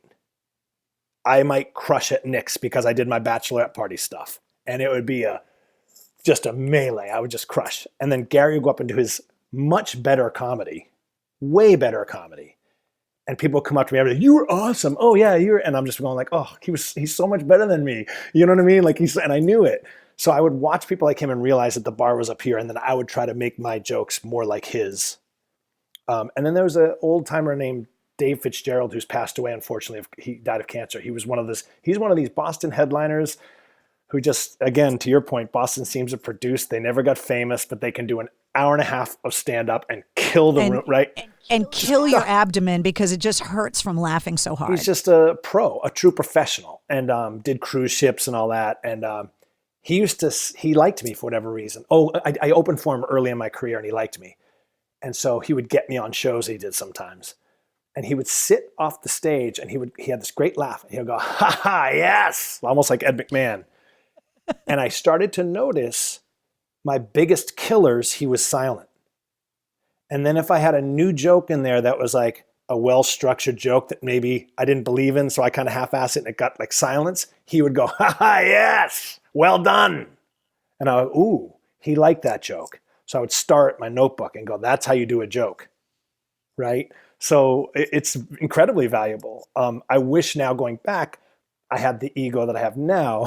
I might crush at Nick's because I did my bachelorette party stuff. And it would be just a melee. I would just crush. And then Gary would go up and do his much better comedy, way better comedy. And people come up to me and be like, you were awesome. Oh yeah, and I'm just going oh, he's so much better than me. You know what I mean? And I knew it. So I would watch people like him and realize that the bar was up here. And then I would try to make my jokes more like his. And then there was an old timer named Dave Fitzgerald who's passed away. Unfortunately, he died of cancer. He's one of these Boston headliners who just, again, to your point, Boston seems to produce. They never got famous, but they can do an hour and a half of stand-up and kill the room, right? And kill your abdomen because it just hurts from laughing so hard. He's just a pro, a true professional, and did cruise ships and all that. And he liked me for whatever reason. Oh, I opened for him early in my career, and he liked me. And so he would get me on shows he did sometimes. And he would sit off the stage, and he had this great laugh. And he would go, ha ha, yes, almost like Ed McMahon. And I started to notice my biggest killers, he was silent. And then if I had a new joke in there that was a well-structured joke that maybe I didn't believe in, so I kind of half-assed it and it got silence, he would go, ha ha, yes, well done. And I would, ooh, he liked that joke. So I would start my notebook and go, that's how you do a joke, right? So it's incredibly valuable. I wish now going back, I had the ego that I have now,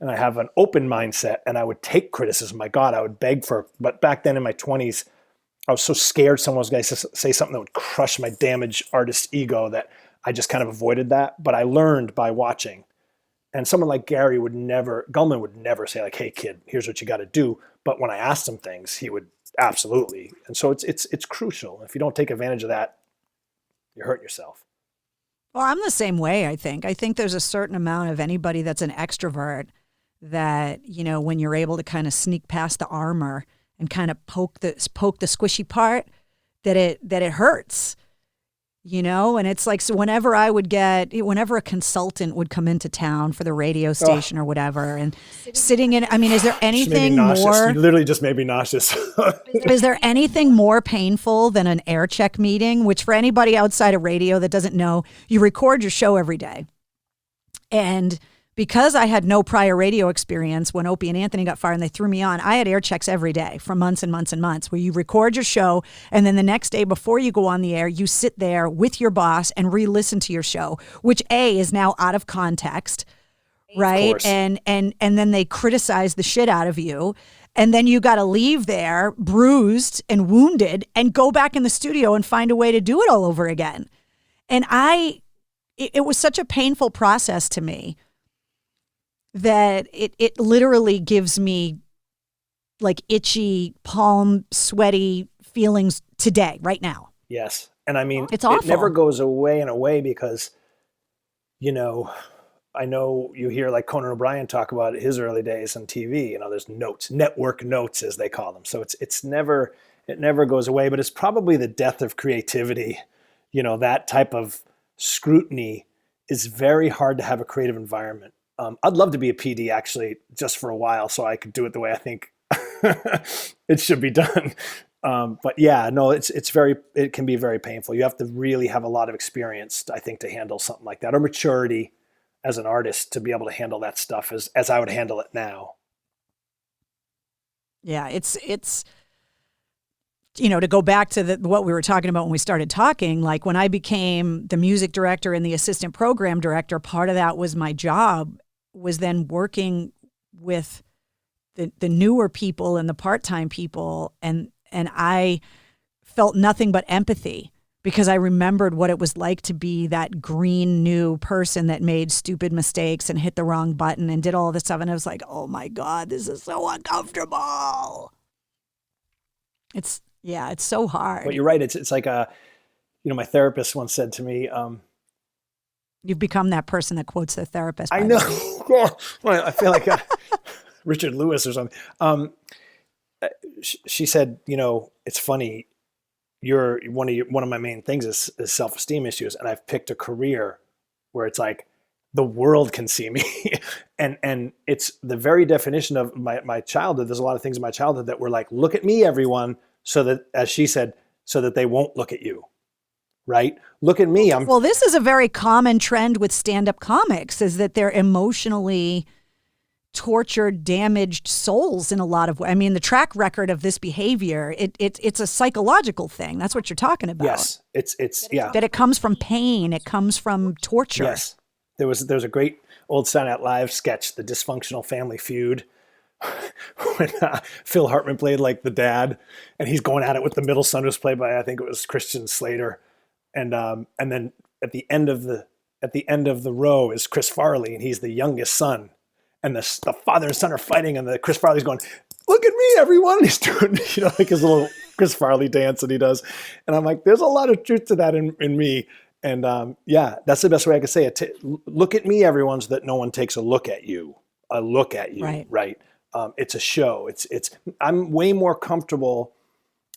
and I have an open mindset, and I would take criticism. My God, I would beg for, but back then in my 20s, I was so scared someone was going to say something that would crush my damaged artist ego that I just kind of avoided that. But I learned by watching. And someone like Gulman would never say like, hey kid, here's what you got to do. But when I asked him things, he would absolutely. And so it's crucial. If you don't take advantage of that, you're hurting yourself. Well, I'm the same way, I think. I think there's a certain amount of anybody that's an extrovert that, you know, when you're able to kind of sneak past the armor and kind of poke the squishy part, that it hurts. You know, and it's like, so whenever a consultant would come into town for the radio station or whatever, and sitting in, I mean, is there anything more? You literally just made me nauseous. Is there anything more painful than an air check meeting? Which for anybody outside of radio that doesn't know, you record your show every day. And because I had no prior radio experience when Opie and Anthony got fired and they threw me on, I had air checks every day for months and months and months where you record your show and then the next day before you go on the air, you sit there with your boss and re-listen to your show, which is now out of context, right? And then they criticize the shit out of you. And then you got to leave there bruised and wounded and go back in the studio and find a way to do it all over again. And it was such a painful process to me that it literally gives me like itchy, palm, sweaty feelings today, right now. Yes. And I mean, it's awful. It never goes away in a way because, you know, I know you hear like Conan O'Brien talk about his early days on TV, you know, there's notes, network notes as they call them. So it never goes away, but it's probably the death of creativity. You know, that type of scrutiny is very hard to have a creative environment. I'd love to be a PD actually just for a while so I could do it the way I think it should be done. But yeah, no, it can be very painful. You have to really have a lot of experience, I think, to handle something like that, or maturity as an artist to be able to handle that stuff as I would handle it now. Yeah, it's you know, to go back to what we were talking about when we started talking, like when I became the music director and the assistant program director, part of that was my job was then working with the newer people and the part-time people. And I felt nothing but empathy because I remembered what it was like to be that green new person that made stupid mistakes and hit the wrong button and did all this stuff. And I was like, oh my God, this is so uncomfortable. It's so hard. But you're right. It's like my therapist once said to me, you've become that person that quotes their therapist. I know. Well, I feel like Richard Lewis or something. She said, you know, it's funny. One of my main things is self-esteem issues, and I've picked a career where it's like the world can see me, and it's the very definition of my childhood. There's a lot of things in my childhood that were like, look at me, everyone, so that, as she said, so that they won't look at you. Right? Look at me. Well, this is a very common trend with stand-up comics, is that they're emotionally tortured, damaged souls in a lot of ways. I mean, the track record of this behavior, it's a psychological thing. That's what you're talking about. Yes. It's yeah. That it comes from pain. It comes from torture. Yes. There's a great old Saturday Night Live sketch, The Dysfunctional Family Feud, when Phil Hartman played like the dad, and he's going at it with the middle son, who's played by, I think it was Christian Slater. And then at the end of the row is Chris Farley, and he's the youngest son. And the father and son are fighting, and Chris Farley's going, "Look at me, everyone!" And he's doing, you know, like his little Chris Farley dance that he does. And I'm like, there's a lot of truth to that in me. And yeah, that's the best way I can say it. Look at me, everyone, so that no one takes a look at you. Right? It's a show. I'm way more comfortable.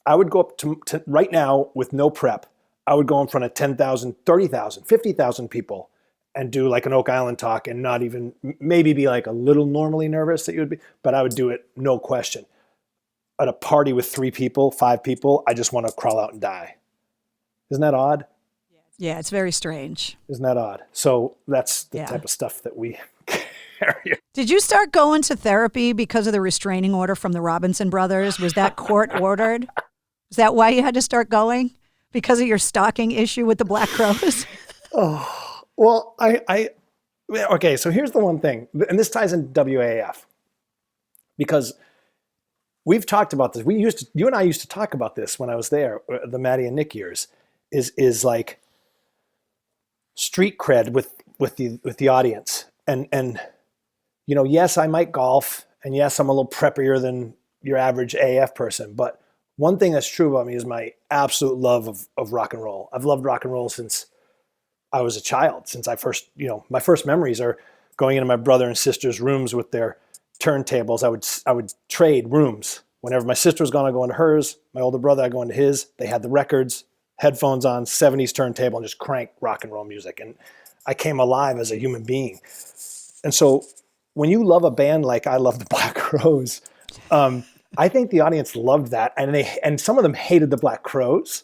I would go up to right now with no prep. I would go in front of 10,000, 30,000, 50,000 people and do like an Oak Island talk and not even, maybe be like a little normally nervous that you would be, but I would do it, no question. At a party with 3 people, 5 people, I just want to crawl out and die. Isn't that odd? Yeah, it's very strange. Isn't that odd? So that's the type of stuff that we carry. Did you start going to therapy because of the restraining order from the Robinson brothers? Was that court ordered? Is that why you had to start going? Because of your stalking issue with the Black Crows? Oh, well, okay, so here's the one thing, and this ties into WAAF, because we've talked about this. You and I used to talk about this when I was there, the Matty and Nick years, is like street cred with the audience. And, you know, yes, I might golf, and yes, I'm a little preppier than your average AF person, but one thing that's true about me is my absolute love of rock and roll. I've loved rock and roll since I was a child, since I first, you know, my first memories are going into my brother and sister's rooms with their turntables. I would trade rooms. Whenever my sister was gone, I'd go into hers. My older brother, I'd go into his. They had the records, headphones on, 70s turntable, and just crank rock and roll music. And I came alive as a human being. And so when you love a band like I love the Black Crowes, I think the audience loved that. And some of them hated the Black Crowes.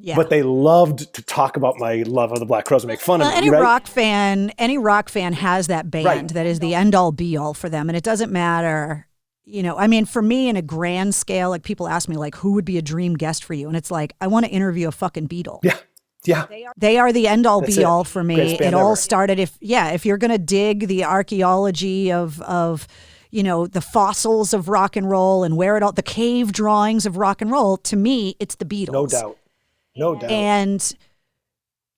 Yeah. But they loved to talk about my love of the Black Crowes and make fun of me. Any rock fan has that band that is the end all be all for them. And it doesn't matter, you know, I mean, for me in a grand scale, like people ask me like, who would be a dream guest for you? And it's like, I want to interview a fucking Beatle. Yeah. Yeah. They are the end all be all for me. It all started if you're going to dig the archaeology of, you know, the fossils of rock and roll and the cave drawings of rock and roll, to me, it's the Beatles. No doubt. No doubt. And,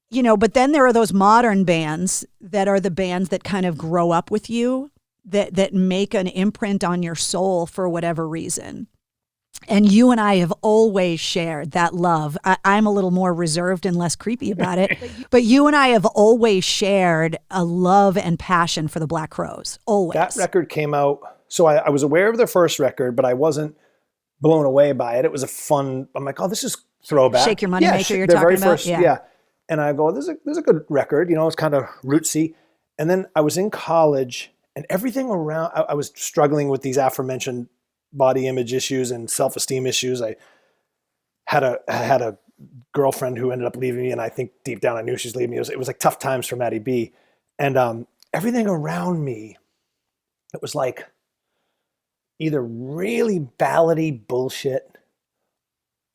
you know, but then there are those modern bands that are the bands that kind of grow up with you, that make an imprint on your soul for whatever reason. And you and I have always shared that love. I'm a little more reserved and less creepy about it. But you and I have always shared a love and passion for the Black Crowes. Always. That record came out. So I was aware of their first record, but I wasn't blown away by it. It was I'm like, oh, this is throwback. Shake Your Money Maker you're talking about? First, yeah. And I go, this is a good record. You know, it's kind of rootsy. And then I was in college and everything around, I was struggling with these aforementioned body image issues and self-esteem issues. I had a girlfriend who ended up leaving me, and I think deep down I knew she was leaving me. It was like tough times for Matty B. And everything around me, it was like either really ballady bullshit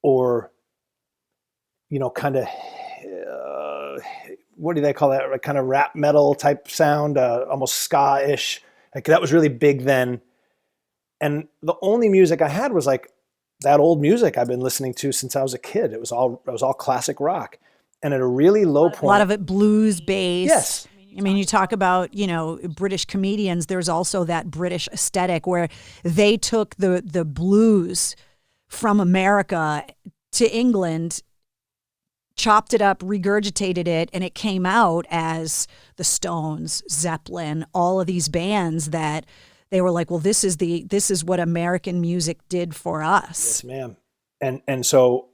or, you know, kind of, what do they call that? Kind of rap metal type sound, almost ska-ish. Like that was really big then. And the only music I had was like that old music I've been listening to since I was a kid. It was all classic rock. And at a really low point. A lot of it blues based. Yes. I mean, you talk about, you know, British comedians. There's also that British aesthetic where they took the blues from America to England, chopped it up, regurgitated it, and it came out as the Stones, Zeppelin, all of these bands that they were like, well, this is what American music did for us. Yes, ma'am. And so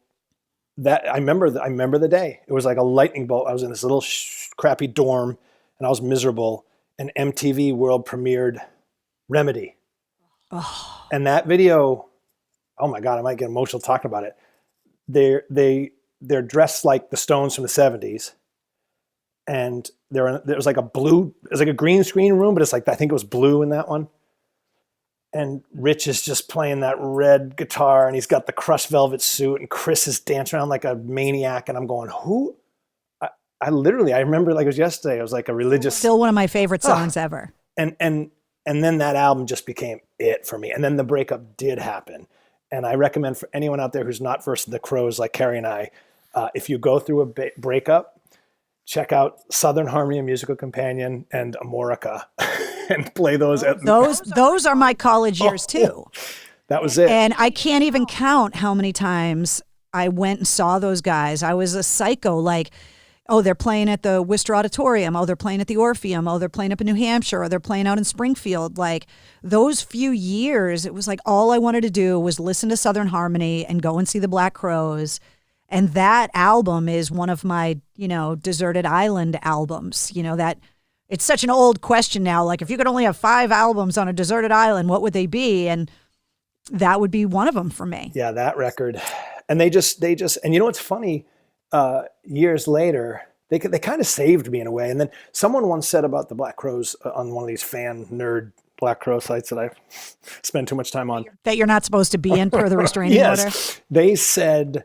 that I remember the day. It was like a lightning bolt. I was in this little crappy dorm, and I was miserable. And MTV World premiered Remedy. Oh. And that video, oh my God, I might get emotional talking about it. They're dressed like the Stones from the 70s. And there was like a green screen room, but it's like, I think it was blue in that one. And Rich is just playing that red guitar, and he's got the crushed velvet suit, and Chris is dancing around like a maniac. And I'm going, who? I remember like it was yesterday. It was like a religious. Still one of my favorite songs ever. And then that album just became it for me. And then the breakup did happen. And I recommend for anyone out there who's not versed in the Crowes like Carrie and I, if you go through a breakup, check out Southern Harmony and Musical Companion and Amorica and play those. Those are my college years too. That was it. And I can't even count how many times I went and saw those guys. I was a psycho, like, oh, they're playing at the Worcester Auditorium. Oh, they're playing at the Orpheum. Oh, they're playing up in New Hampshire. Or they're playing out in Springfield. Like those few years, it was like all I wanted to do was listen to Southern Harmony and go and see the Black Crowes. And that album is one of my, you know, Deserted Island albums. You know, that it's such an old question now. Like if you could only have 5 albums on a deserted island, what would they be? And that would be one of them for me. Yeah, that record. And they just, and you know what's funny? Years later, they kind of saved me in a way. And then someone once said about the Black Crowes on one of these fan nerd Black Crow sites that I spend too much time on. That you're not supposed to be in per the restraining order. They said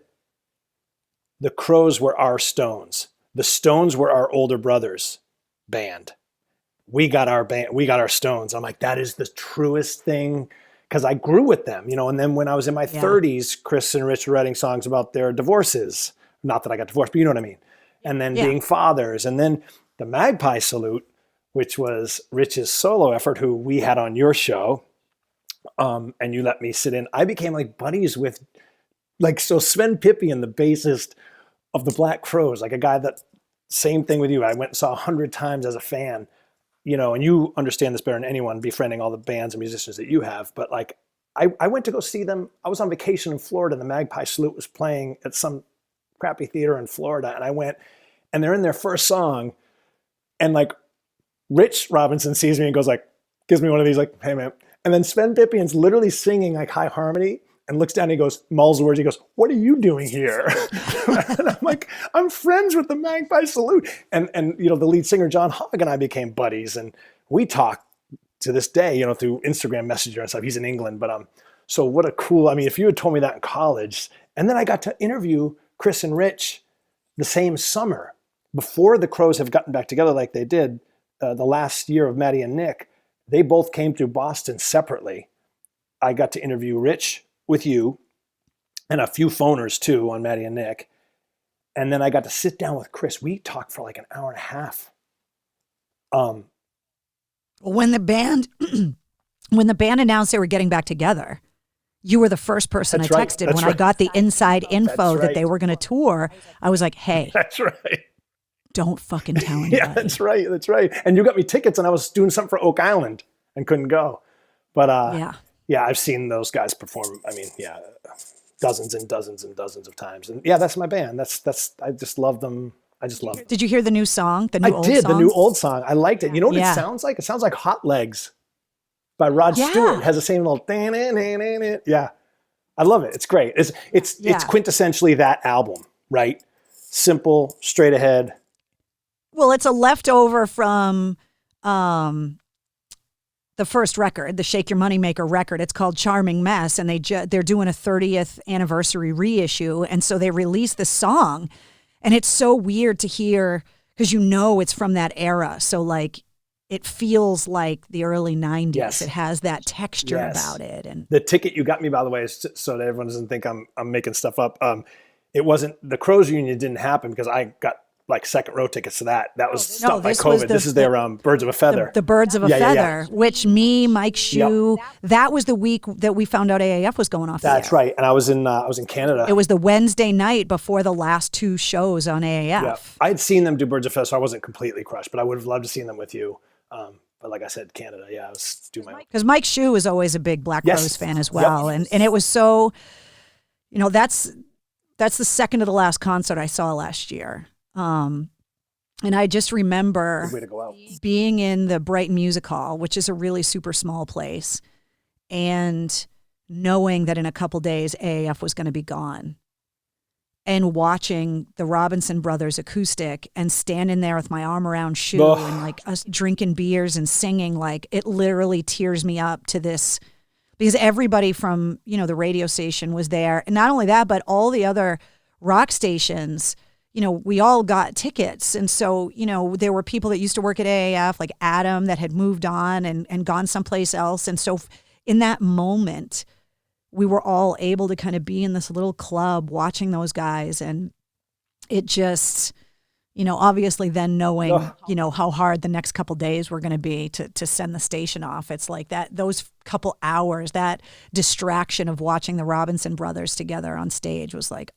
the Crowes were our Stones. The Stones were our older brother's band. We got our band. We got our Stones. I'm like, that is the truest thing. Because I grew with them, you know. And then when I was in my 30s, Chris and Rich were writing songs about their divorces. Not that I got divorced, but you know what I mean. And then being fathers. And then the Magpie Salute which was Rich's solo effort, who we had on your show. And you let me sit in. I became like buddies with, like, so Sven Pippian, the bassist of the Black Crowes, like a guy that, same thing with you. I went and saw 100 times as a fan, and you understand this better than anyone, befriending all the bands and musicians that you have. But like, I went to go see them. I was on vacation in Florida, and the Magpie Salute was playing at some crappy theater in Florida. And I went, and they're in their first song. And like, Rich Robinson sees me and goes like, gives me one of these like, hey man. And then Sven Pippian's literally singing like high harmony and looks down and he goes, mauls the words, he goes, what are you doing here? And I'm like, I'm friends with the Magpie Salute. And the lead singer, John Hogg, and I became buddies. And we talk to this day, through Instagram Messenger and stuff. He's in England. But so what a cool, if you had told me that in college. And then I got to interview Chris and Rich the same summer before the Crowes have gotten back together like they did the last year of Matty and Nick. They both came through Boston separately. I got to interview Rich with you and a few phoners too on Matty and Nick. And then I got to sit down with Chris. We talked for like an hour and a half. When the band announced they were getting back together, you were the first person I texted when I got the inside info that they were going to tour. I was like, hey. That's right. Don't fucking tell anybody. Yeah, that's right. And you got me tickets, and I was doing something for Oak Island and couldn't go. But yeah, I've seen those guys perform. Dozens and dozens and dozens of times. And yeah, that's my band. That's I just love them. I just love them. Did you hear the new song? The new old song. I liked it. You know what it sounds like? It sounds like Hot Legs by Rod Stewart. It has the same little yeah. I love it. It's great. It's quintessentially that album, right? Simple, straight ahead. Well, it's a leftover from the first record, the Shake Your Moneymaker record. It's called Charming Mess, and they're doing a 30th anniversary reissue, and so they released the song, and it's so weird to hear because it's from that era. So like, it feels like the early 90s. Yes. It has that texture about it. And the ticket you got me, by the way, is so that everyone doesn't think I'm making stuff up. It wasn't, the Crowes reunion didn't happen because I got like second row tickets to that. That was stopped by COVID. This is their Birds of a Feather. The Birds of a Feather, which Mike Shue, that was the week that we found out AAF was going off the air. That's right. And I was in Canada. It was the Wednesday night before the last two shows on AAF. Yeah. I had seen them do Birds of a Feather, so I wasn't completely crushed, but I would have loved to see them with you. But like I said, Canada, I was doing my own. Because Mike Shue is always a big Black Crowes fan as well. Yep. And it was so, that's the second to the last concert I saw last year. And I just remember being in the Brighton Music Hall, which is a really super small place, and knowing that in a couple days AAF was going to be gone, and watching the Robinson Brothers acoustic and standing there with my arm around Shue and like us drinking beers and singing, like it literally tears me up to this, because everybody from, the radio station was there. And not only that, but all the other rock stations, we all got tickets. And so, there were people that used to work at AAF, like Adam, that had moved on and gone someplace else. And so in that moment, we were all able to kind of be in this little club watching those guys. And it just, obviously then knowing, how hard the next couple days were going to be to send the station off. It's like those couple hours, that distraction of watching the Robinson Brothers together on stage was like,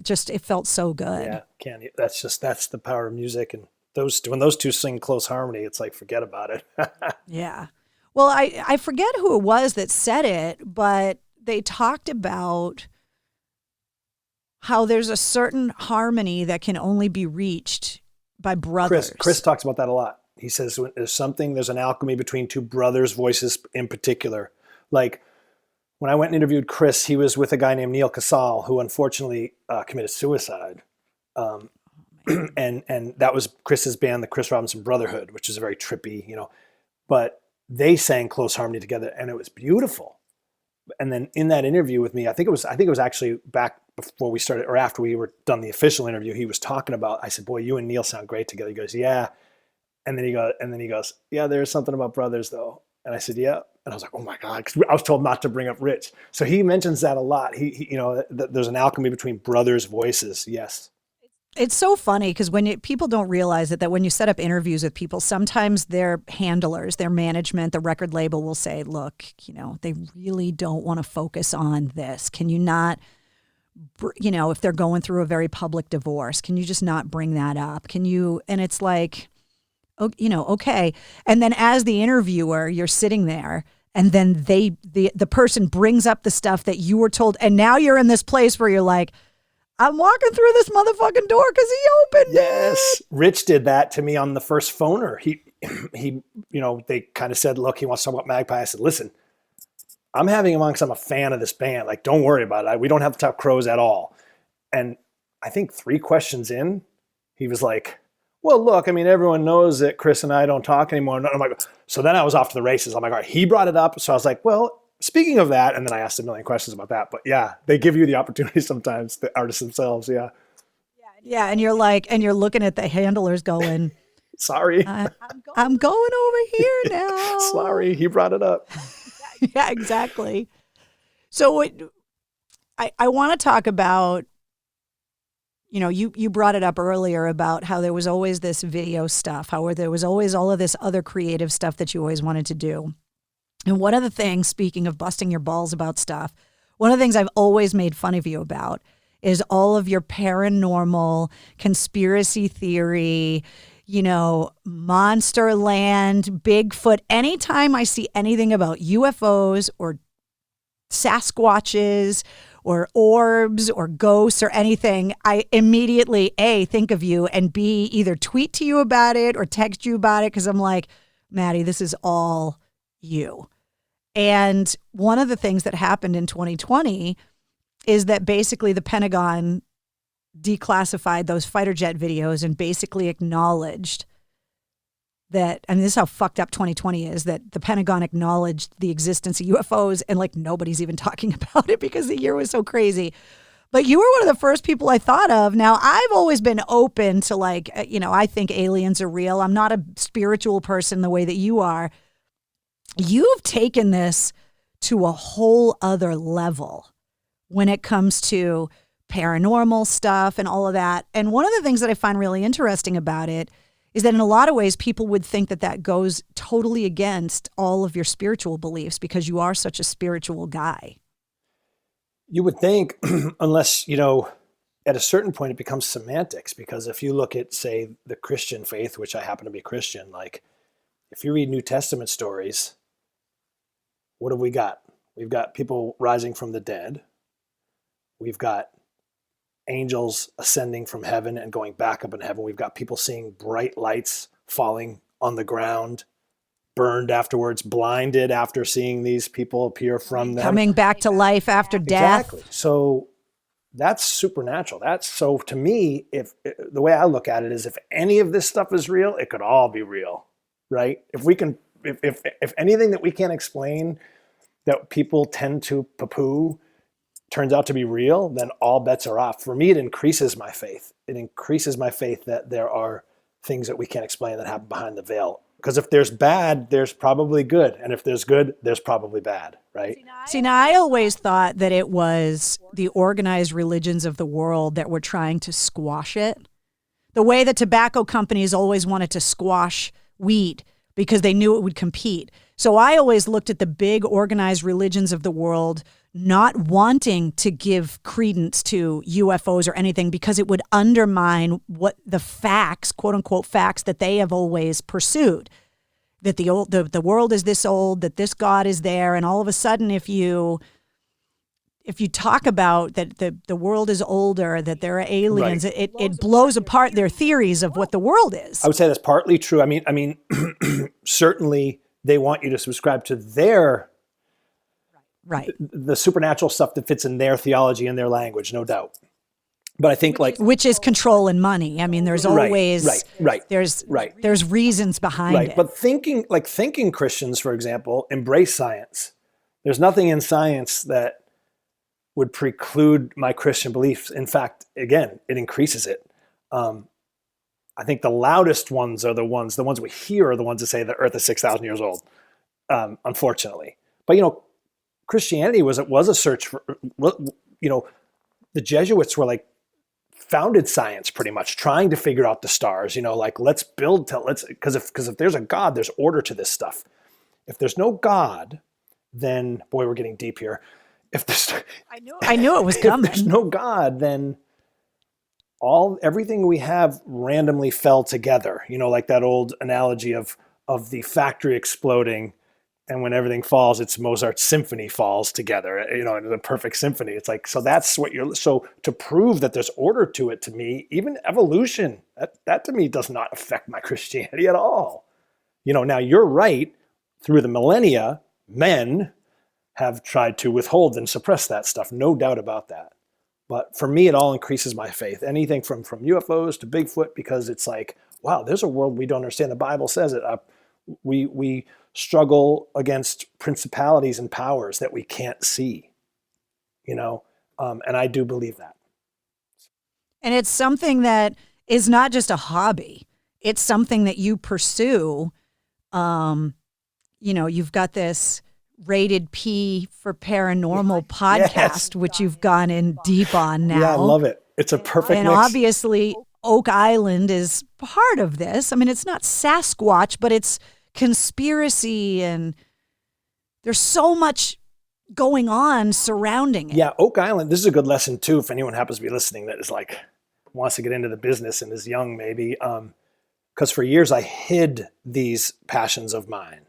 it felt so good. Yeah, that's the power of music. And when those two sing close harmony, it's like, forget about it. Yeah. Well, I forget who it was that said it, but they talked about how there's a certain harmony that can only be reached by brothers. Chris talks about that a lot. He says there's an alchemy between two brothers' voices in particular. Like, when I went and interviewed Chris, he was with a guy named Neil Casal, who unfortunately committed suicide. And that was Chris's band, the Chris Robinson Brotherhood, which is a very trippy, but they sang close harmony together, and it was beautiful. And then in that interview with me, I think it was actually back before we started, or after we were done the official interview, he was talking about, I said, boy, you and Neil sound great together. He goes, yeah. And then he goes, yeah, there's something about brothers though. And I said, yeah. And I was like, oh my God, because I was told not to bring up Rich. So he mentions that a lot. He there's an alchemy between brothers' voices. Yes. It's so funny because people don't realize that when you set up interviews with people, sometimes their handlers, their management, the record label will say, look, they really don't want to focus on this. Can you not, if they're going through a very public divorce, can you just not bring that up? Can you? And it's like, okay. And then as the interviewer, you're sitting there and then the person brings up the stuff that you were told. And now you're in this place where you're like, I'm walking through this motherfucking door because he opened it. Rich did that to me on the first phoner. He, they kind of said, look, he wants to talk about Magpie. I said, listen, I'm having him on because I'm a fan of this band. Like, don't worry about it. We don't have to talk Crows at all. And I think 3 questions in, he was like, well, look, I mean, everyone knows that Chris and I don't talk anymore. And I'm like, so then I was off to the races. I'm like, all right, he brought it up. So I was like, well, speaking of that, and then I asked a million questions about that. But yeah, they give you the opportunity sometimes, the artists themselves. Yeah. Yeah. And you're like, and you're looking at the handlers going, sorry, I'm going over here now. Sorry, he brought it up. Yeah, exactly. So I want to talk about, you brought it up earlier about how there was always this video stuff, how there was always all of this other creative stuff that you always wanted to do. And one of the things, speaking of busting your balls about stuff, one of the things I've always made fun of you about is all of your paranormal, conspiracy theory, Monster Land, Bigfoot. Anytime I see anything about UFOs or Sasquatches or orbs or ghosts or anything, I immediately, A, think of you, and B, either tweet to you about it or text you about it because I'm like, Matty, this is all you. And one of the things that happened in 2020 is that basically the Pentagon declassified those fighter jet videos and basically acknowledged that, and this is how fucked up 2020 is, that the Pentagon acknowledged the existence of UFOs and like nobody's even talking about it because the year was so crazy. But you were one of the first people I thought of. Now, I've always been open to I think aliens are real. I'm not a spiritual person the way that you are. You've taken this to a whole other level when it comes to paranormal stuff and all of that. And one of the things that I find really interesting about it is that in a lot of ways, people would think that goes totally against all of your spiritual beliefs because you are such a spiritual guy. You would think, unless, at a certain point it becomes semantics, because if you look at, say, the Christian faith, which I happen to be Christian, like if you read New Testament stories, what have we got? We've got people rising from the dead. We've got angels ascending from heaven and going back up in heaven. We've got people seeing bright lights falling on the ground, burned afterwards, blinded after seeing these people appear from them. Coming back to life after death. Exactly. So that's supernatural. So to me, if the way I look at it is if any of this stuff is real, it could all be real, right? If we can, if anything that we can't explain that people tend to poo-poo turns out to be real, then all bets are off. For me, it increases my faith. It increases my faith that there are things that we can't explain that happen behind the veil. Because if there's bad, there's probably good. And if there's good, there's probably bad, right? See, now I always thought that it was the organized religions of the world that were trying to squash it. The way that tobacco companies always wanted to squash weed because they knew it would compete. So I always looked at the big organized religions of the world not wanting to give credence to UFOs or anything because it would undermine what the facts, quote unquote facts, that they have always pursued. That the world is this old, that this God is there, and all of a sudden if you talk about that the world is older, that there are aliens, right, it blows apart their theories of what the world is. I would say that's partly true. I mean, certainly they want you to subscribe to their right, the supernatural stuff that fits in their theology and their language, no doubt. But I think which is control and money. I mean, there's always right. There's reasons behind it. But thinking Christians, for example, embrace science. There's nothing in science that would preclude my Christian beliefs. In fact, again, it increases it. I think the loudest ones are the ones we hear are the ones that say the earth is 6,000 years old, unfortunately. But, Christianity was a search for, the Jesuits were like founded science pretty much, trying to figure out the stars, like let's build, because if there's a God, there's order to this stuff. If there's no God, then, boy, we're getting deep here. I knew it was coming. If there's no God, then everything we have randomly fell together, like that old analogy of the factory exploding, and when everything falls, it's Mozart's symphony falls together, in the perfect symphony. It's like, so that's what so to prove that there's order to it, to me, even evolution, that to me does not affect my Christianity at all. Now you're right, through the millennia, men have tried to withhold and suppress that stuff, no doubt about that. But for me, it all increases my faith. Anything from UFOs to Bigfoot, because it's like, wow, there's a world we don't understand. The Bible says it. We struggle against principalities and powers that we can't see, and I do believe that. And it's something that is not just a hobby. It's something that you pursue. You've got this Rated P for Paranormal podcast, yes, which you've gone in deep on now. Yeah, I love it. It's a perfect and mix. Obviously, Oak Island is part of this. I mean, it's not Sasquatch, but it's conspiracy, and there's so much going on surrounding it. Yeah, Oak Island, this is a good lesson too, if anyone happens to be listening that is like, wants to get into the business and is young maybe. Because for years I hid these passions of mine,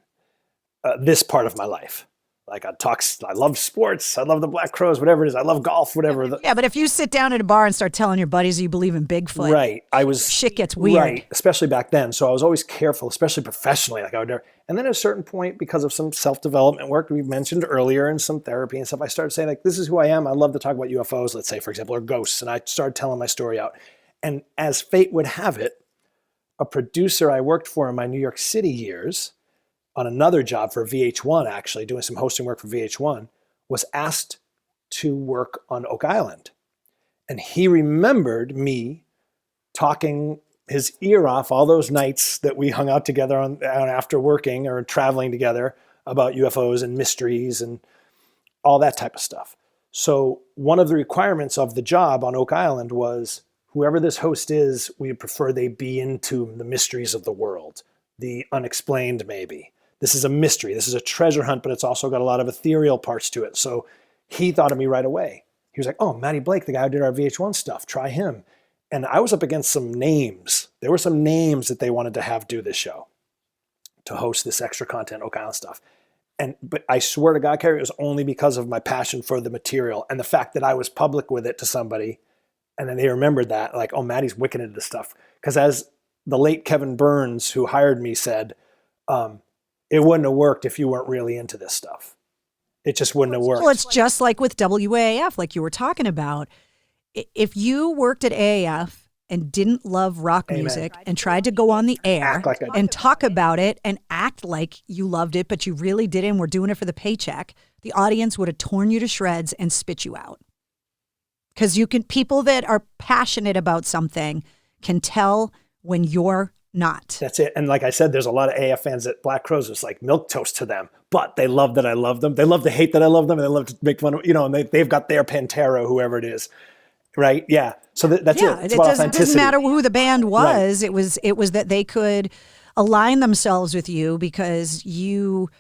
this part of my life. Like I love sports, I love the Black Crows, whatever it is. I love golf, whatever. Yeah, but if you sit down at a bar and start telling your buddies you believe in Bigfoot, right? Shit gets weird, right? Especially back then. So I was always careful, especially professionally. Like I would never. And then at a certain point, because of some self-development work we mentioned earlier and some therapy and stuff, I started saying like, this is who I am. I love to talk about UFOs, let's say, for example, or ghosts. And I started telling my story out. And as fate would have it, a producer I worked for in my New York City years, on another job for VH1, actually doing some hosting work for VH1, was asked to work on Oak Island. And he remembered me talking his ear off all those nights that we hung out together on after working or traveling together about UFOs and mysteries and all that type of stuff. So one of the requirements of the job on Oak Island was whoever this host is, we prefer they be into the mysteries of the world, the unexplained maybe. This is a mystery. This is a treasure hunt, but it's also got a lot of ethereal parts to it. So he thought of me right away. He was like, oh, Matty Blake, the guy who did our VH1 stuff, try him. And I was up against some names. There were some names that they wanted to have do this show, to host this extra content, Oak Island stuff. But I swear to God, Carrie, it was only because of my passion for the material and the fact that I was public with it to somebody. And then they remembered that, like, oh, Matty's wicked into this stuff. Because as the late Kevin Burns, who hired me, said, it wouldn't have worked if you weren't really into this stuff. It just wouldn't have worked. Well, it's just like with WAAF, like you were talking about. If you worked at AAF and didn't love rock music and tried to go on the air and talk about it and act like you loved it, but you really didn't and were doing it for the paycheck, the audience would have torn you to shreds and spit you out. Because people that are passionate about something can tell when you're not. That's it. And like I said, there's a lot of AF fans that Black Crows is like milquetoast to them, but they love that I love them. They love to hate that I love them, and they love to make fun of, and they've got their Pantera, whoever it is. Right? Yeah. So that's it. It's about authenticity. It doesn't matter who the band was. Right. It was that they could align themselves with you because there's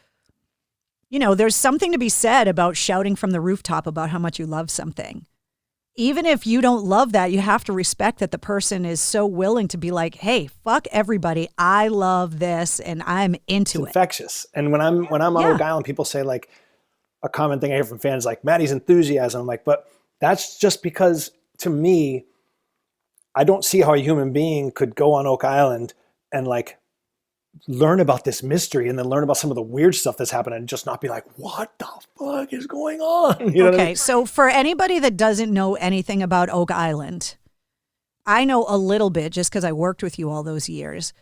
something to be said about shouting from the rooftop about how much you love something. Even if you don't love that, you have to respect that the person is so willing to be like, hey, fuck everybody. I love this and I'm into it. It's infectious. And when I'm on Oak Island, people say like a common thing I hear from fans like Matty's enthusiasm. I'm like, but that's just because to me, I don't see how a human being could go on Oak Island and like learn about this mystery and then learn about some of the weird stuff that's happened and just not be like, what the fuck is going on? You know what I mean? So for anybody that doesn't know anything about Oak Island, I know a little bit just because I worked with you all those years.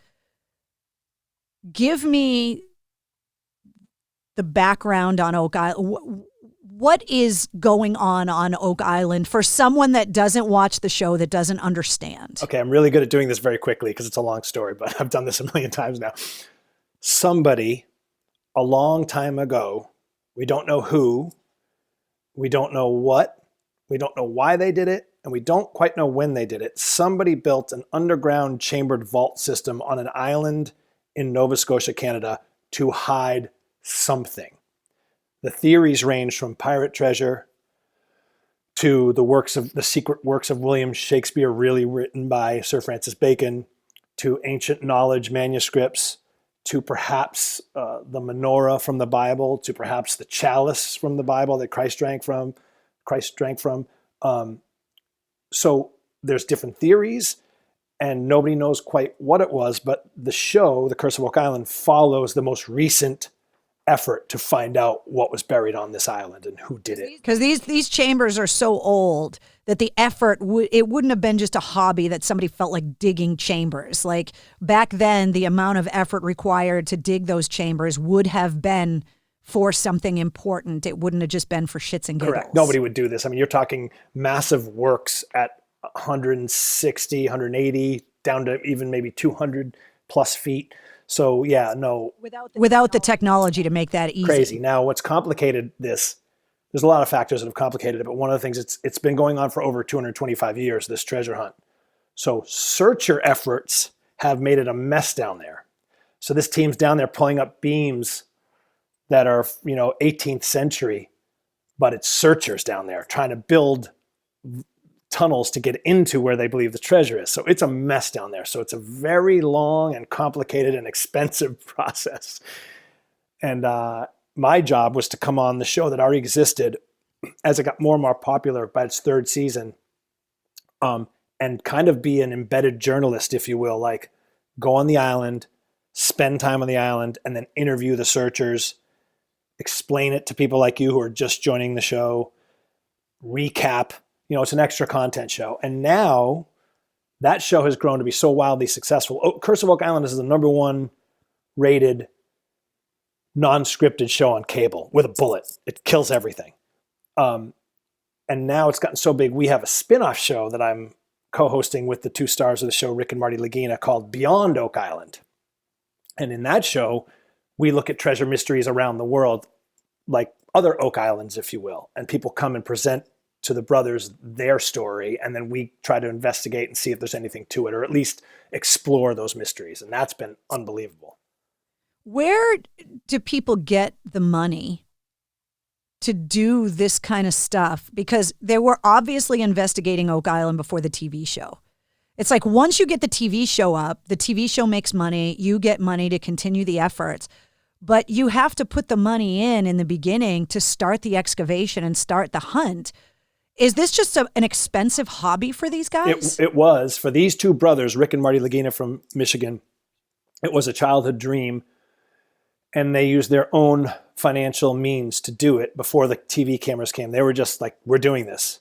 Give me the background on Oak Island. What is going on Oak Island for someone that doesn't watch the show, that doesn't understand? Okay, I'm really good at doing this very quickly because it's a long story, but I've done this a million times now. Somebody a long time ago, we don't know who, we don't know what, we don't know why they did it, and we don't quite know when they did it. Somebody built an underground chambered vault system on an island in Nova Scotia, Canada, to hide something. The theories range from pirate treasure to the secret works of William Shakespeare, really written by Sir Francis Bacon, to ancient knowledge manuscripts, to perhaps the menorah from the Bible, to perhaps the chalice from the Bible that Christ drank from. So there's different theories, and nobody knows quite what it was, but the show, The Curse of Oak Island, follows the most recent effort to find out what was buried on this island and who did it. Because these chambers are so old that the effort, it wouldn't have been just a hobby that somebody felt like digging chambers. Like back then, the amount of effort required to dig those chambers would have been for something important. It wouldn't have just been for shits and giggles. Correct. Nobody would do this. I mean, you're talking massive works at 160, 180, down to even maybe 200 plus feet. So yeah, no. Without the technology to make that easy. Crazy. Now, what's complicated this, there's a lot of factors that have complicated it, but one of the things, it's been going on for over 225 years, this treasure hunt. So searcher efforts have made it a mess down there. So this team's down there pulling up beams that are, 18th century, but it's searchers down there trying to build tunnels to get into where they believe the treasure is. So it's a mess down there. So it's a very long and complicated and expensive process. And my job was to come on the show that already existed as it got more and more popular by its third season, and kind of be an embedded journalist, if you will, like go on the island, spend time on the island, and then interview the searchers, explain it to people like you who are just joining the show, recap. It's an extra content show. And now that show has grown to be so wildly successful. Curse of Oak Island is the #1 rated non-scripted show on cable with a bullet. It kills everything. And now it's gotten so big, we have a spin-off show that I'm co-hosting with the two stars of the show, Rick and Marty Lagina, called Beyond Oak Island. And in that show, we look at treasure mysteries around the world, like other Oak Islands, if you will. And people come and present to the brothers their story, and then we try to investigate and see if there's anything to it, or at least explore those mysteries. And that's been unbelievable. Where do people get the money to do this kind of stuff? Because they were obviously investigating Oak Island before the TV show. It's like once you get the TV show up, the TV show makes money, you get money to continue the efforts. But you have to put the money in the beginning to start the excavation and start the hunt. Is this just an expensive hobby for these guys? It was. For these two brothers, Rick and Marty Lagina from Michigan, it was a childhood dream, and they used their own financial means to do it before the TV cameras came. They were just like, we're doing this.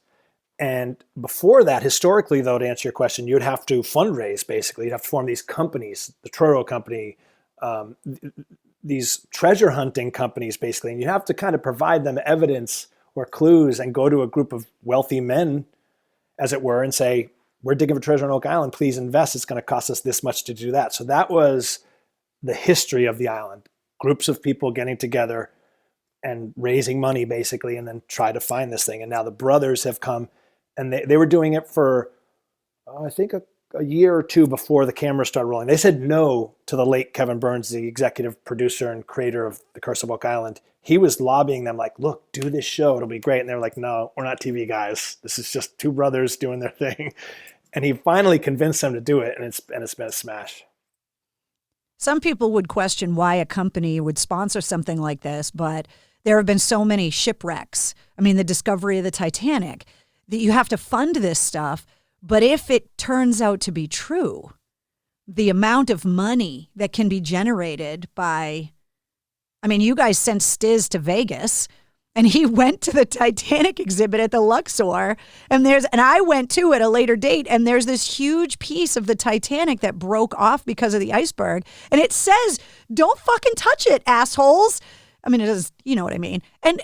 And before that, historically, though, to answer your question, you'd have to fundraise, basically. You'd have to form these companies, the Truro Company, these treasure hunting companies, basically. And you have to kind of provide them evidence or clues and go to a group of wealthy men, as it were, and say, we're digging for treasure on Oak Island, please invest. It's going to cost us this much to do that. So that was the history of the island. Groups of people getting together and raising money, basically, and then try to find this thing. And now the brothers have come, and they were doing it for, I think, a year or two before the camera started rolling. They said no to the late Kevin Burns, the executive producer and creator of The Curse of Oak Island. He was lobbying them like, look, do this show. It'll be great. And they were like, no, we're not TV guys. This is just two brothers doing their thing. And he finally convinced them to do it, and it's been a smash. Some people would question why a company would sponsor something like this, but there have been so many shipwrecks. I mean, the discovery of the Titanic, that you have to fund this stuff. But if it turns out to be true, the amount of money that can be generated by, I mean, you guys sent Stiz to Vegas, and he went to the Titanic exhibit at the Luxor, and I went too at a later date, and there's this huge piece of the Titanic that broke off because of the iceberg, and it says, don't fucking touch it, assholes. I mean, it is, you know what I mean? And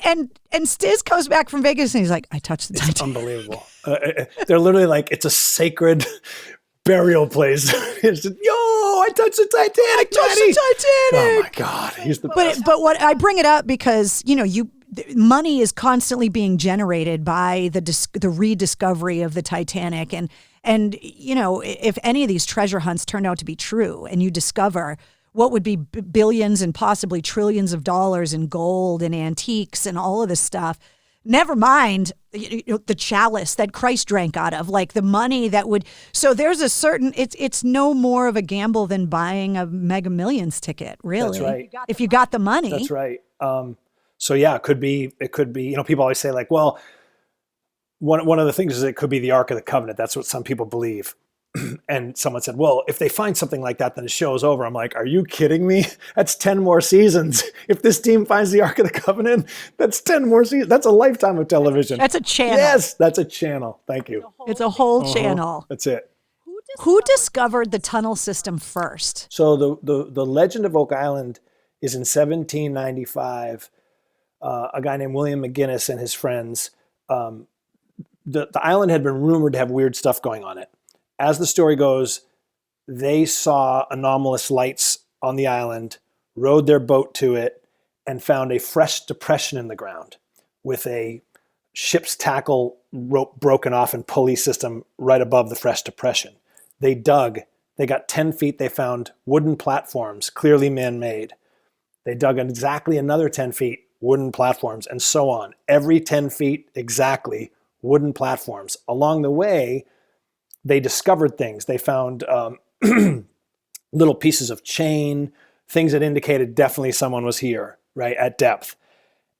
Stiz comes back from Vegas and he's like, I touched the Titanic. It's unbelievable. They're literally like, it's a sacred burial place. It's just, yo, I touched the Titanic, I touched the Titanic. Oh my God. He's the best. But what I bring it up because, money is constantly being generated by the rediscovery of the Titanic. And you know, if any of these treasure hunts turned out to be true and you discover what would be billions and possibly trillions of dollars in gold and antiques and all of this stuff, never mind the chalice that Christ drank out of, like the money that would. So there's a certain, it's no more of a gamble than buying a Mega Millions ticket, really. That's right. If you got the money. That's right. So yeah, it could be, you know, people always say like, well, one of the things is it could be the Ark of the Covenant. That's what some people believe. And someone said, well, if they find something like that, then the show's over. I'm like, are you kidding me? That's 10 more seasons. If this team finds the Ark of the Covenant, that's 10 more seasons. That's a lifetime of television. That's a channel. Yes, that's a channel. Thank you. It's a whole channel. That's it. Who discovered the tunnel system first? So the legend of Oak Island is in 1795. A guy named William McGinnis and his friends. The island had been rumored to have weird stuff going on it. As the story goes, they saw anomalous lights on the island, rowed their boat to it, and found a fresh depression in the ground with a ship's tackle rope broken off and pulley system right above the fresh depression. They dug. They got 10 feet. They found wooden platforms, clearly man-made. They dug exactly another 10 feet, wooden platforms, and so on. Every 10 feet, exactly, wooden platforms. Along the way, they discovered things. They found little pieces of chain, things that indicated definitely someone was here, right, at depth.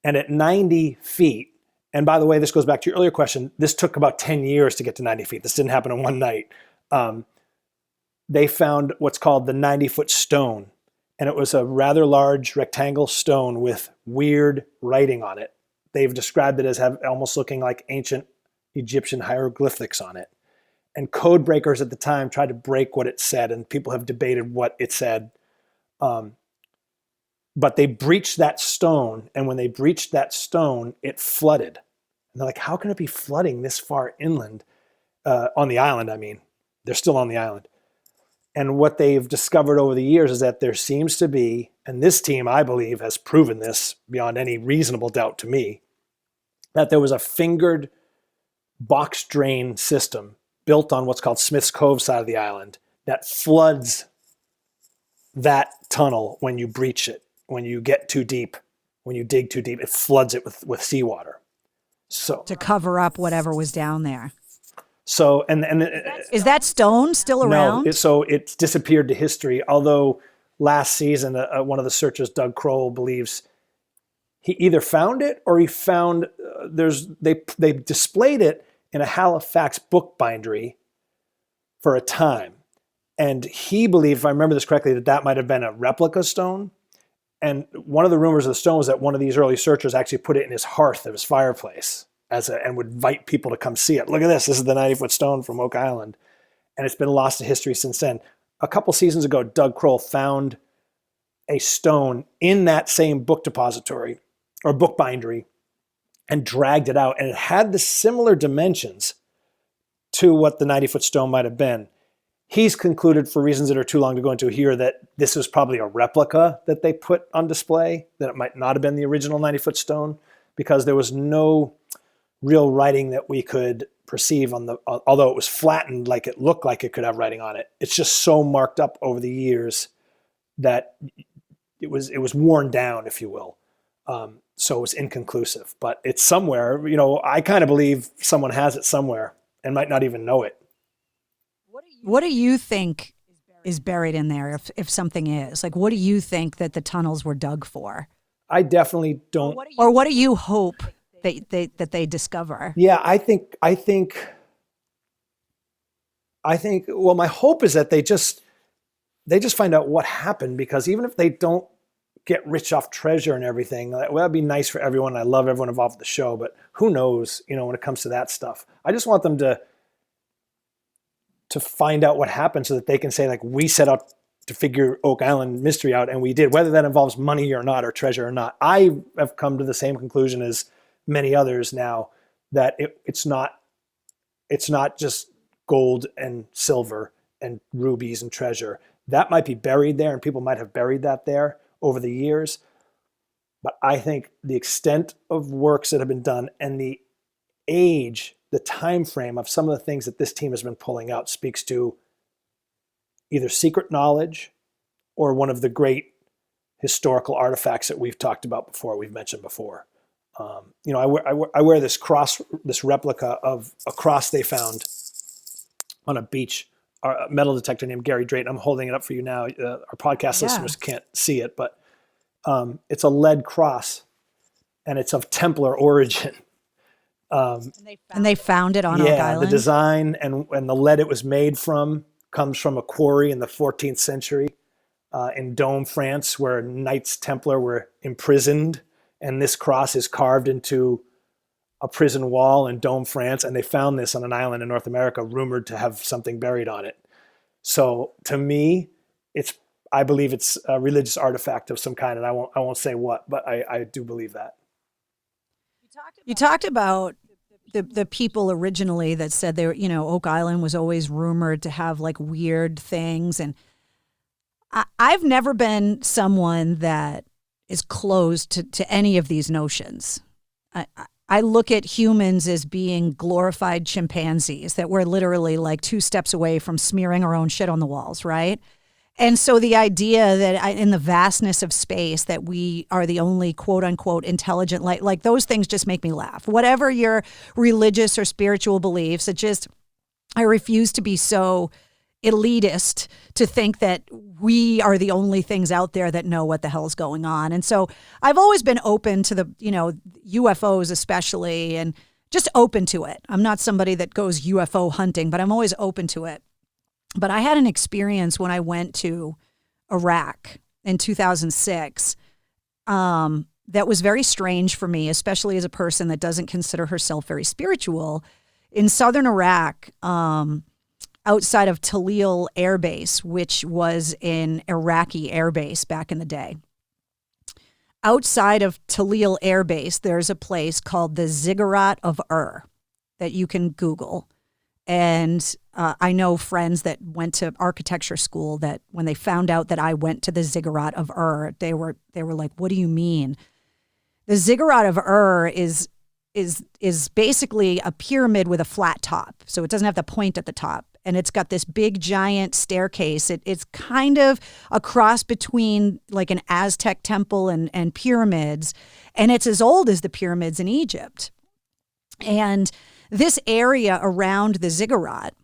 And at 90 feet, and by the way, this goes back to your earlier question, this took about 10 years to get to 90 feet. This didn't happen in one night. They found what's called the 90-foot stone. And it was a rather large rectangle stone with weird writing on it. They've described it as almost looking like ancient Egyptian hieroglyphics on it. And code breakers at the time tried to break what it said, and people have debated what it said. But they breached that stone, and when they breached that stone, it flooded. And they're like, how can it be flooding this far inland? On the island, I mean. They're still on the island. And what they've discovered over the years is that there seems to be, and this team, I believe, has proven this beyond any reasonable doubt to me, that there was a fingered box drain system built on what's called Smith's Cove side of the island that floods that tunnel when you breach it, when you get too deep, when you dig too deep, it floods it with seawater. So to cover up whatever was down there. So, and is that stone still around? No, so it's disappeared to history. Although last season, one of the searchers, Doug Kroll, believes he either found it or he found they displayed it in a Halifax book bindery for a time. And he believed, if I remember this correctly, that might have been a replica stone. And one of the rumors of the stone was that one of these early searchers actually put it in his hearth of his fireplace and would invite people to come see it. Look at this. This is the 90-foot stone from Oak Island. And it's been lost to history since then. A couple seasons ago, Doug Kroll found a stone in that same book depository or book bindery and dragged it out. And it had the similar dimensions to what the 90-foot stone might have been. He's concluded, for reasons that are too long to go into here, that this was probably a replica that they put on display, that it might not have been the original 90-foot stone, because there was no real writing that we could perceive on the, although it was flattened, like it looked like it could have writing on it. It's just so marked up over the years that it was worn down, if you will. So it was inconclusive, but it's somewhere. You know, I kind of believe someone has it somewhere and might not even know it. What do you think is buried in there, if something is? Like, what do you think that the tunnels were dug for? I definitely don't. Or what do you hope that they discover? Yeah, I think. Well, my hope is that they just find out what happened, because even if they don't get rich off treasure and everything, that'd be nice for everyone. I love everyone involved with the show, but who knows? You know, when it comes to that stuff, I just want them to find out what happened so that they can say, like, we set out to figure Oak Island mystery out, and we did, whether that involves money or not, or treasure or not. I have come to the same conclusion as many others now, that it's not just gold and silver and rubies and treasure. That might be buried there, and people might have buried that there over the years. But I think the extent of works that have been done and the age, the time frame of some of the things that this team has been pulling out speaks to either secret knowledge or one of the great historical artifacts that we've talked about before, we've mentioned before. I wear this cross, this replica of a cross they found on a beach, a metal detector named Gary Drayton. I'm holding it up for you now. Our podcast listeners can't see it, but it's a lead cross, and it's of Templar origin. And they found it on Oak Island? Yeah, the design and the lead it was made from comes from a quarry in the 14th century in Dome, France, where Knights Templar were imprisoned. And this cross is carved into a prison wall in Dome, France. And they found this on an island in North America, rumored to have something buried on it. So to me, I believe it's a religious artifact of some kind. And I won't say what, but I do believe that. You talked about the people originally that said they were, Oak Island was always rumored to have like weird things. And I've never been someone that is closed to any of these notions. I look at humans as being glorified chimpanzees, that we're literally like 2 steps away from smearing our own shit on the walls, right? And so the idea that in the vastness of space that we are the only quote unquote intelligent life, like those things just make me laugh. Whatever your religious or spiritual beliefs, I refuse to be so elitist to think that we are the only things out there that know what the hell's going on. And so I've always been open to the, UFOs especially, and just open to it. I'm not somebody that goes UFO hunting, but I'm always open to it. But I had an experience when I went to Iraq in 2006 that was very strange for me, especially as a person that doesn't consider herself very spiritual. In southern Iraq, outside of Talil Air Base, which was an Iraqi air base back in the day. Outside of Talil Air Base, there's a place called the Ziggurat of Ur that you can Google. And I know friends that went to architecture school that when they found out that I went to the Ziggurat of Ur, they were like, "What do you mean?" The Ziggurat of Ur is basically a pyramid with a flat top, so it doesn't have the point at the top, and it's got this big giant staircase. It's kind of a cross between like an Aztec temple and pyramids, and it's as old as the pyramids in Egypt. And this area around the Ziggurat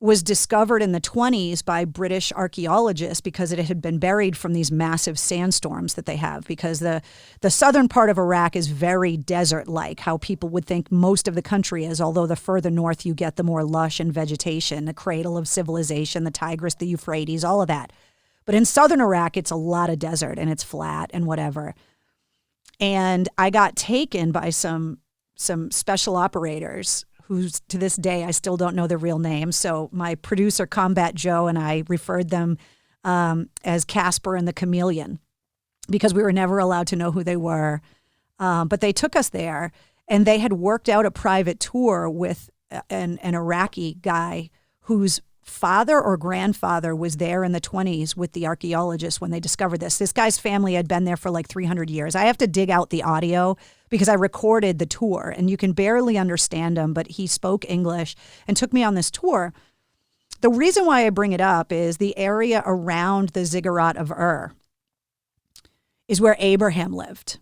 was discovered in the 1920s by British archaeologists because it had been buried from these massive sandstorms that they have, because the southern part of Iraq is very desert-like, how people would think most of the country is, although the further north you get, the more lush and vegetation, the cradle of civilization, the Tigris, the Euphrates, all of that. But in southern Iraq, it's a lot of desert and it's flat and whatever. And I got taken by some special operators who to this day I still don't know their real names. So my producer, Combat Joe, and I referred them as Casper and the Chameleon because we were never allowed to know who they were. But they took us there, and they had worked out a private tour with an Iraqi guy whose father or grandfather was there in the 1920s with the archaeologists when they discovered this. This guy's family had been there for like 300 years. I have to dig out the audio because I recorded the tour, and you can barely understand him, but he spoke English and took me on this tour. The reason why I bring it up is the area around the Ziggurat of Ur is where Abraham lived,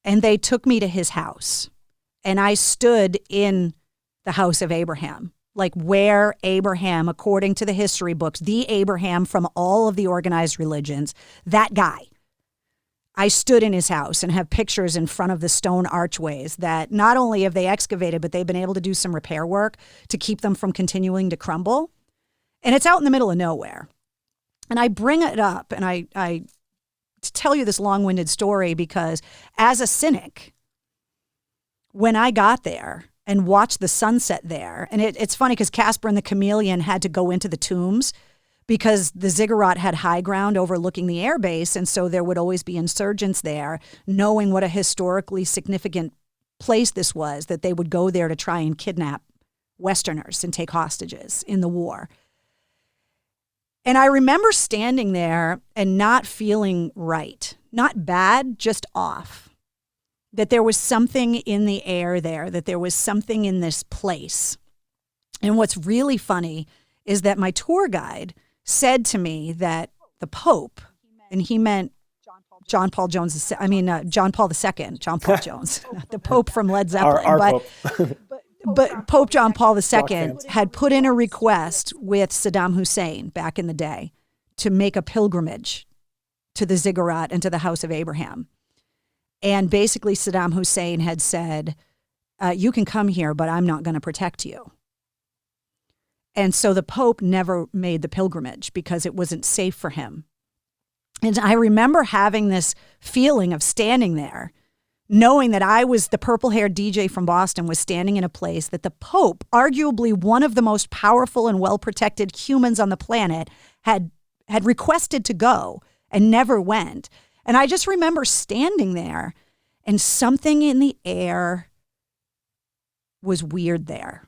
and they took me to his house, and I stood in the house of Abraham. Like where Abraham, according to the history books, the Abraham from all of the organized religions, that guy. I stood in his house and have pictures in front of the stone archways that not only have they excavated, but they've been able to do some repair work to keep them from continuing to crumble. And it's out in the middle of nowhere. And I bring it up and I to tell you this long-winded story because as a cynic, when I got there, and watch the sunset there. And it's funny because Casper and the Chameleon had to go into the tombs because the Ziggurat had high ground overlooking the airbase. And so there would always be insurgents there, knowing what a historically significant place this was, that they would go there to try and kidnap Westerners and take hostages in the war. And I remember standing there and not feeling right, not bad, just off. That there was something in the air there, that there was something in this place. And what's really funny is that my tour guide said to me that the Pope, and he meant John Paul II, John Paul Jones, not the Pope from Led Zeppelin, our but Pope John Paul II had put in a request with Saddam Hussein back in the day to make a pilgrimage to the ziggurat and to the House of Abraham. And basically Saddam Hussein had said, you can come here, but I'm not going to protect you. And so the Pope never made the pilgrimage because it wasn't safe for him. And I remember having this feeling of standing there, knowing that I was the purple-haired DJ from Boston, was standing in a place that the Pope, arguably one of the most powerful and well-protected humans on the planet, had requested to go and never went. And I just remember standing there, and something in the air was weird there.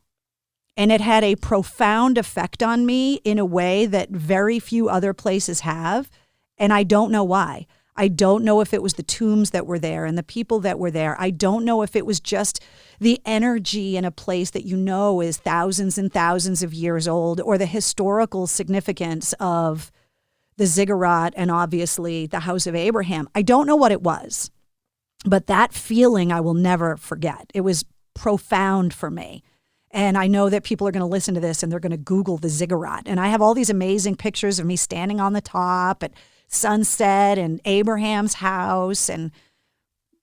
And it had a profound effect on me in a way that very few other places have. And I don't know why. I don't know if it was the tombs that were there and the people that were there. I don't know if it was just the energy in a place that is thousands and thousands of years old, or the historical significance of the ziggurat and obviously the House of Abraham. I don't know what it was, but that feeling I will never forget. It was profound for me. And I know that people are going to listen to this and they're going to Google the ziggurat. And I have all these amazing pictures of me standing on the top at sunset and Abraham's house. And,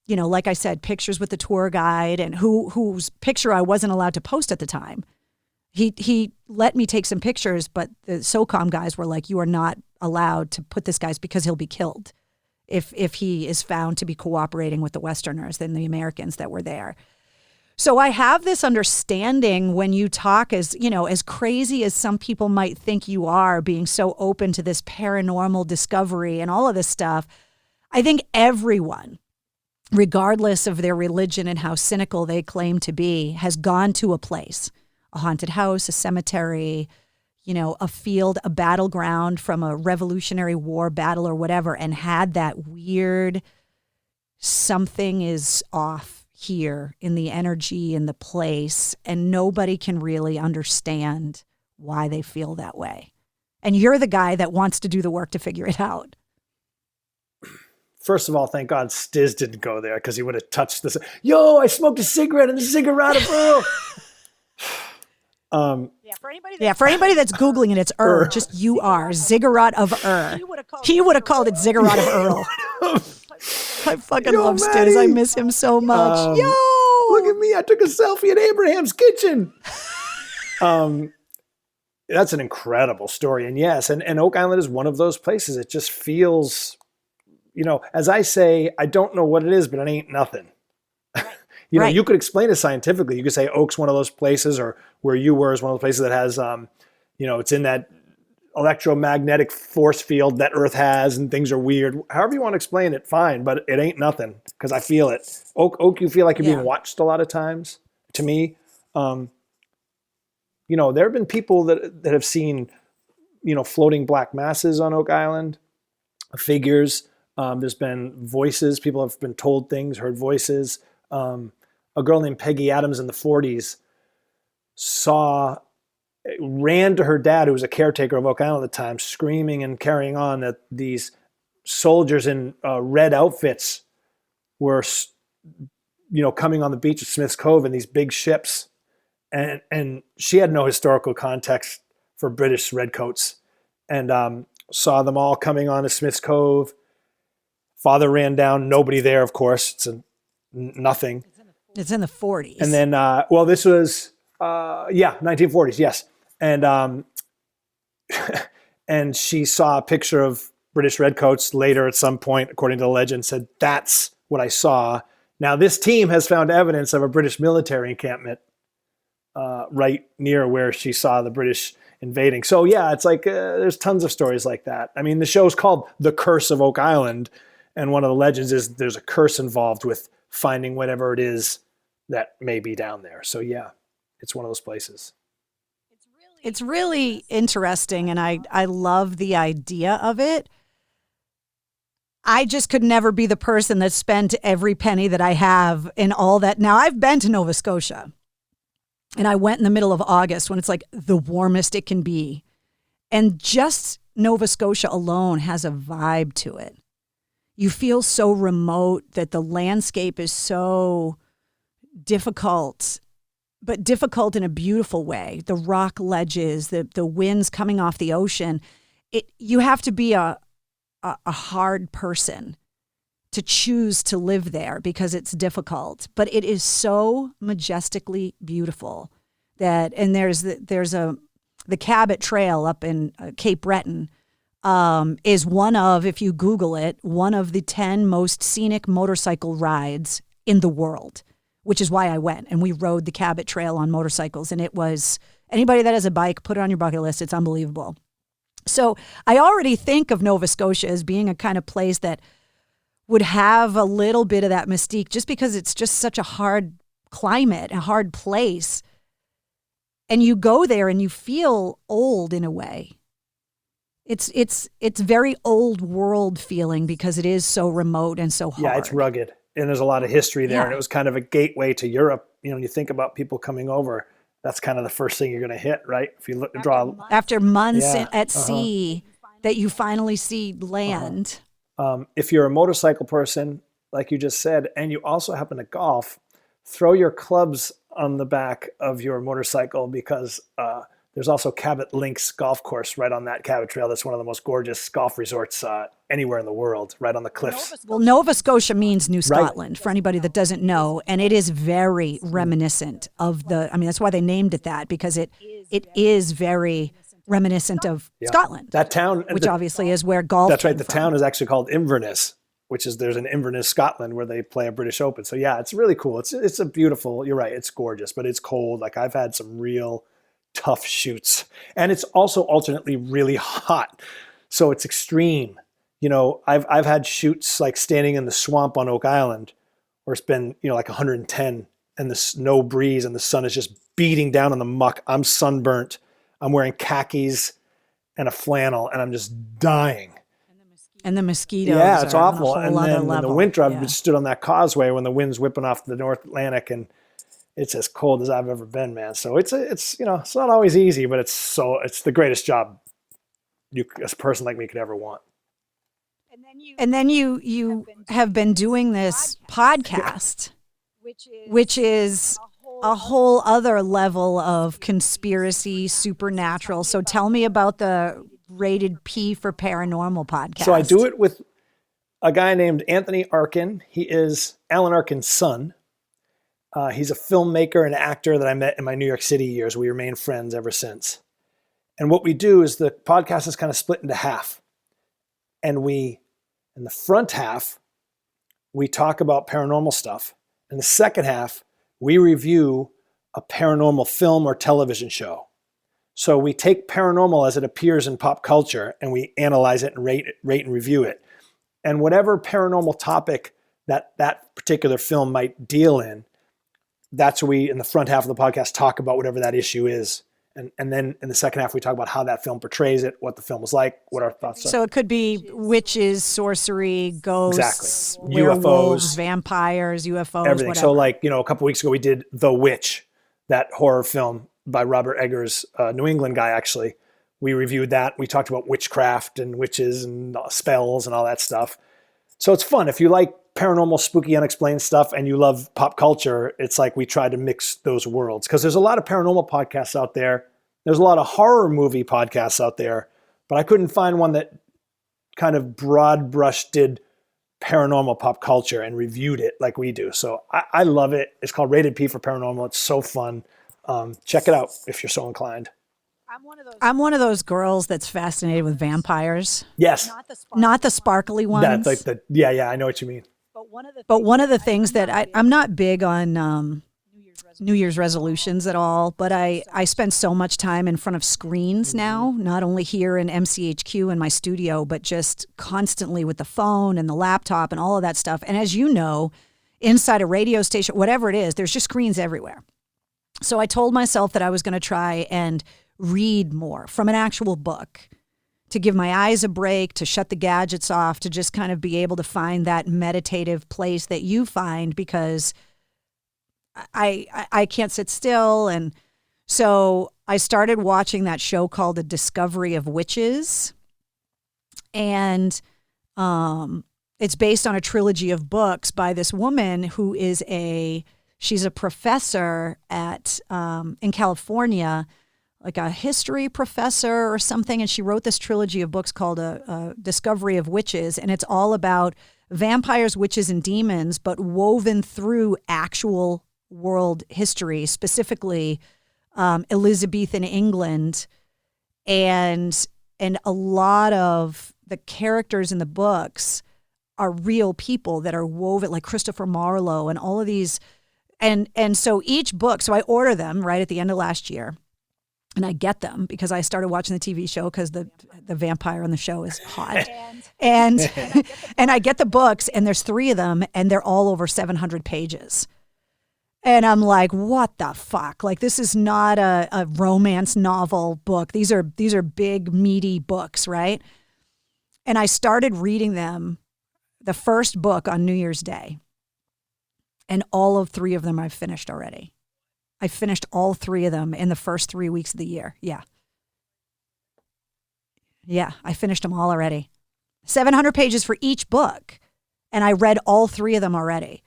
like I said, pictures with the tour guide, and whose picture I wasn't allowed to post at the time. He let me take some pictures, but the SOCOM guys were like, you are not allowed to put this guy's because he'll be killed if he is found to be cooperating with the Westerners and the Americans that were there. So I have this understanding when you talk as crazy as some people might think you are, being so open to this paranormal discovery and all of this stuff. I think everyone, regardless of their religion and how cynical they claim to be, has gone to a place, a haunted house, a cemetery, a field, a battleground from a Revolutionary War battle or whatever, and had that weird something is off here in the energy in the place, and nobody can really understand why they feel that way. And you're the guy that wants to do the work to figure it out. First of all, thank God Stiz didn't go there, because he would have touched this. Yo, I smoked a cigarette in the ziggurat of Earl. For anybody that's Googling it, it's just ziggurat of He would have called it ziggurat of Earl. I fucking love Stiz. I miss him so much. Yo! Look at me. I took a selfie in Abraham's kitchen. That's an incredible story. And yes, and Oak Island is one of those places. It just feels, as I say, I don't know what it is, but it ain't nothing. Right. You could explain it scientifically. You could say Oak's one of those places, or where you were is one of the places that has, it's in that electromagnetic force field that Earth has, and things are weird. However you want to explain it, fine, but it ain't nothing, because I feel it. Oak, you feel like you're being watched a lot of times. To me, there have been people that have seen, floating black masses on Oak Island, figures. There's been voices. People have been told things, heard voices. A girl named Peggy Adams in the 40s ran to her dad, who was a caretaker of Oak Island at the time, screaming and carrying on that these soldiers in red outfits were, coming on the beach at Smith's Cove in these big ships. And she had no historical context for British redcoats, and saw them all coming on to Smith's Cove. Father ran down, nobody there, of course. It's nothing. It's in the 40s. And then, this was, 1940s, yes. And and she saw a picture of British redcoats later at some point, according to the legend, said, that's what I saw. Now, this team has found evidence of a British military encampment right near where she saw the British invading. So, yeah, it's like there's tons of stories like that. I mean, the show's called The Curse of Oak Island, and one of the legends is there's a curse involved with finding whatever it is that may be down there. So, yeah, it's one of those places. It's really interesting, and I love the idea of it. I just could never be the person that spent every penny that I have in all that. Now, I've been to Nova Scotia, and I went in the middle of August when it's like the warmest it can be. And just Nova Scotia alone has a vibe to it. You feel so remote that the landscape is so difficult, but difficult in a beautiful way. The rock ledges, the winds coming off the ocean. You have to be a hard person to choose to live there because it's difficult. But it is so majestically beautiful that, and there's the Cabot Trail up in Cape Breton. Is one of, if you Google it, one of the 10 most scenic motorcycle rides in the world, which is why I went. And we rode the Cabot Trail on motorcycles. And it was, anybody that has a bike, put it on your bucket list. It's unbelievable. So I already think of Nova Scotia as being a kind of place that would have a little bit of that mystique just because it's just such a hard climate, a hard place. And you go there and you feel old in a way. It's very old world feeling because it is so remote and so hard. Yeah, it's rugged. And there's a lot of history there. Yeah. And it was kind of a gateway to Europe. You know, when you think about people coming over, that's kind of the first thing you're going to hit, right? If you after months at sea that you finally see land. If you're a motorcycle person, like you just said, and you also happen to golf, throw your clubs on the back of your motorcycle because there's also Cabot Links Golf Course right on that Cabot Trail. That's one of the most gorgeous golf resorts anywhere in the world, right on the cliffs. Well, Nova Scotia means New Scotland, for anybody that doesn't know, and it is very reminiscent of that's why they named it that, because it is very reminiscent of Scotland. That town, which obviously is where golf. That's right. The town is actually called Inverness, there's an Inverness, Scotland, where they play a British Open. So yeah, it's really cool. It's a beautiful. You're right. It's gorgeous, but it's cold. Like I've had some real tough shoots, and it's also alternately really hot, so it's extreme. You know, I've had shoots like standing in the swamp on Oak Island, where it's been like 110, and there's no breeze, and the sun is just beating down on the muck. I'm sunburnt. I'm wearing khakis and a flannel, and I'm just dying. And the mosquitoes. Yeah, it's are awful. And then in the winter, I've been stood on that causeway when the wind's whipping off the North Atlantic, and it's as cold as I've ever been, man. So it's it's not always easy, but it's the greatest job a person like me could ever want. And then you have been doing this podcast, which is a whole other level of conspiracy, supernatural. So tell me about the Rated P for Paranormal podcast. So I do it with a guy named Anthony Arkin. He is Alan Arkin's son. He's a filmmaker and actor that I met in my New York City years. We remain friends ever since. And what we do is the podcast is kind of split into half. And in the front half, we talk about paranormal stuff. In the second half, we review a paranormal film or television show. So we take paranormal as it appears in pop culture and we analyze it and rate and review it. And whatever paranormal topic that particular film might deal in, that's where we, in the front half of the podcast, talk about whatever that issue is. And then in the second half, we talk about how that film portrays it, what the film was like, what our thoughts are. So it could be witches, sorcery, ghosts, exactly. werewolves, vampires, UFOs, everything. Whatever. So like, a couple weeks ago, we did The Witch, that horror film by Robert Eggers, New England guy, actually. We reviewed that. We talked about witchcraft and witches and spells and all that stuff. So it's fun. If you like paranormal, spooky, unexplained stuff and you love pop culture, it's like we try to mix those worlds, because there's a lot of paranormal podcasts out there. There's a lot of horror movie podcasts out there, but I couldn't find one that kind of broad brush did paranormal pop culture and reviewed it like we do. So I love it. It's called Rated P for Paranormal. It's so fun. Check it out if you're so inclined. I'm one of those girls that's fascinated with vampires. Yes. Not the sparkly ones. That's like I know what you mean. But one of the things that I'm not big on New Year's resolutions at all, but I spend so much time in front of screens now, not only here in MCHQ in my studio, but just constantly with the phone and the laptop and all of that stuff. And as you know, inside a radio station, whatever it is, there's just screens everywhere. So I told myself that I was going to try and read more from an actual book to give my eyes a break, to shut the gadgets off, to just kind of be able to find that meditative place that you find, because I can't sit still. And so I started watching that show called The Discovery of Witches. And it's based on a trilogy of books by this woman who is she's a professor at in California, like a history professor or something. And she wrote this trilogy of books called a Discovery of Witches. And it's all about vampires, witches, and demons, but woven through actual world history, specifically Elizabethan England. And a lot of the characters in the books are real people that are woven, like Christopher Marlowe and all of these. And so each book, so I order them right at the end of last year. And I get them because I started watching the TV show because the vampire on the show is hot. and I get the books, and there's 3 of them, and they're all over 700 pages. And I'm like, what the fuck? Like, this is not a romance novel book. These are big, meaty books, right? And I started reading them, the first book, on New Year's Day. And all of 3 of them I've finished already. I finished all 3 of them in the first 3 weeks of the year. Yeah. Yeah, I finished them all already. 700 pages for each book. And I read all 3 of them already.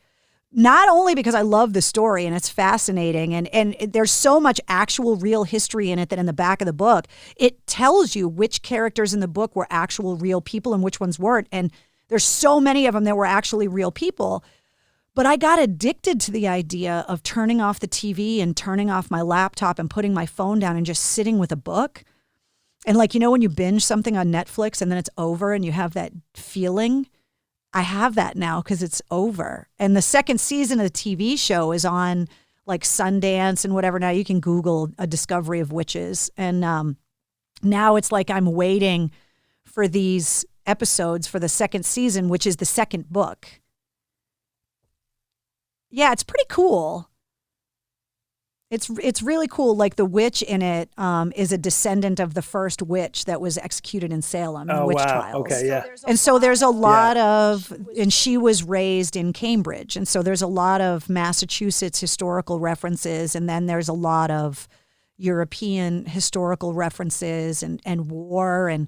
Not only because I love the story and it's fascinating, and there's so much actual real history in it that in the back of the book, it tells you which characters in the book were actual real people and which ones weren't. And there's so many of them that were actually real people. But I got addicted to the idea of turning off the TV and turning off my laptop and putting my phone down and just sitting with a book. And like, when you binge something on Netflix and then it's over and you have that feeling, I have that now because it's over. And the second season of the TV show is on like Sundance and whatever. Now you can Google A Discovery of Witches. And now it's like I'm waiting for these episodes for the second season, which is the second book. Yeah, it's pretty cool. It's really cool. Like the witch in it is a descendant of the first witch that was executed in Salem in witch trials. Okay, yeah. And so there's a lot of, and she was raised in Cambridge. And so there's a lot of Massachusetts historical references. And then there's a lot of European historical references and war. And,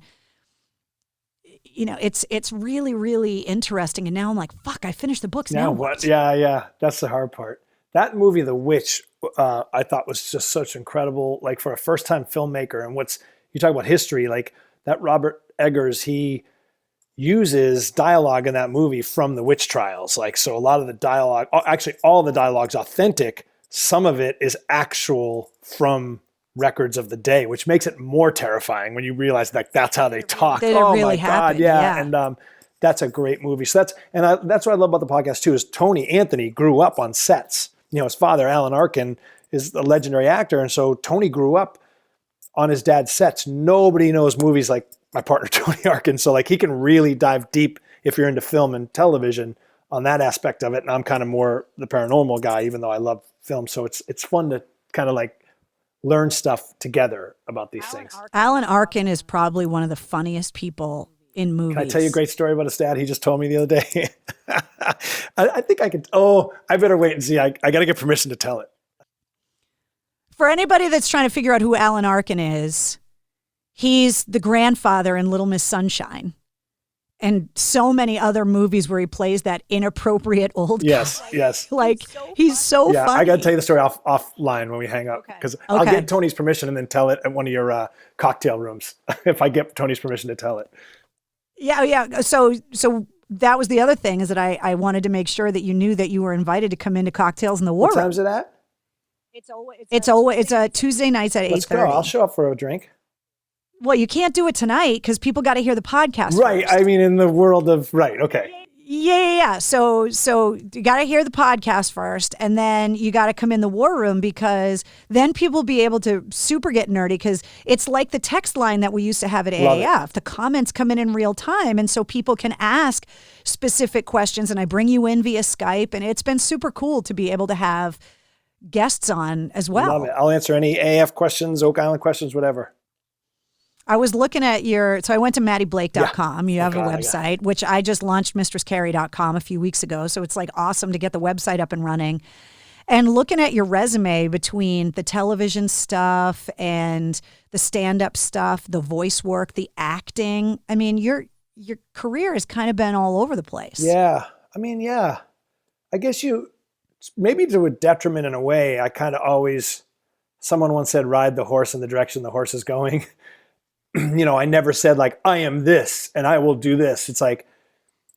it's really, really interesting. And now I'm like, fuck, I finished the books. Now what? Yeah. That's the hard part. That movie, The Witch, I thought was just such incredible, like for a first-time filmmaker. And you talk about history, like that Robert Eggers, he uses dialogue in that movie from the witch trials. Like, so a lot of the dialogue, actually all the dialogue's authentic. Some of it is actual from records of the day, which makes it more terrifying when you realize that that's how they talk. Oh really my God. Yeah. And that's a great movie. So that's what I love about the podcast too, is Tony Anthony grew up on sets. His father, Alan Arkin, is a legendary actor. And so Tony grew up on his dad's sets. Nobody knows movies like my partner, Tony Arkin. So like he can really dive deep if you're into film and television on that aspect of it. And I'm kind of more the paranormal guy, even though I love film. So it's fun to kind of like learn stuff together about these things. Alan Arkin is probably one of the funniest people in movies. Can I tell you a great story about a stat he just told me the other day? I think I could. I better wait and see. I got to get permission to tell it. For anybody that's trying to figure out who Alan Arkin is, he's the grandfather in Little Miss Sunshine and so many other movies where he plays that inappropriate old guy. Yes. Like, he's so funny. I got to tell you the story offline when we hang up, because I'll get Tony's permission and then tell it at one of your cocktail rooms if I get Tony's permission to tell it. Yeah. So that was the other thing, is that I wanted to make sure that you knew that you were invited to come into Cocktails in the War Room. What time's it at? It's Tuesday nights at 8:30. Let's go. I'll show up for a drink. Well, you can't do it tonight because people got to hear the podcast. Right. First. I mean, in the world of okay. Yeah. So you got to hear the podcast first, and then you got to come in the war room, because then people will be able to super get nerdy, because it's like the text line that we used to have at AAF. The comments come in real time, and so people can ask specific questions, and I bring you in via Skype, and it's been super cool to be able to have guests on as well. Love it. I'll answer any AAF questions, Oak Island questions, whatever. I was looking at so I went to mattyblake.com. You have a website, which I just launched mistresscarrie.com a few weeks ago. So it's like awesome to get the website up and running. And looking at your resume between the television stuff and the stand-up stuff, the voice work, the acting, I mean, your career has kind of been all over the place. Yeah. I mean, yeah. I guess maybe to a detriment in a way, I kind of always, someone once said, ride the horse in the direction the horse is going. I never said like, I am this and I will do this. It's like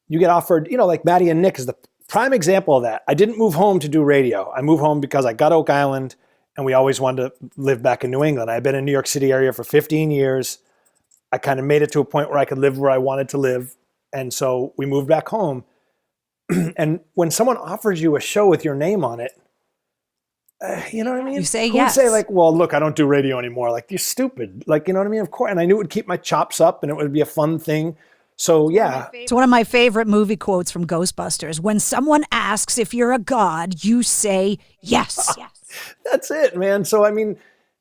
you get offered, like Matty and Nick is the prime example of that. I didn't move home to do radio. I moved home because I got Oak Island and we always wanted to live back in New England. I'd been in New York City area for 15 years. I kind of made it to a point where I could live where I wanted to live. And so we moved back home. And when someone offers you a show with your name on it, you know what I mean? You say Who yes. would say like, well, look, I don't do radio anymore. Like, you're stupid. Like, you know what I mean? Of course. And I knew it would keep my chops up and it would be a fun thing. So, yeah. It's one of my favorite movie quotes from Ghostbusters. When someone asks if you're a god, you say yes. That's it, man. So, I mean,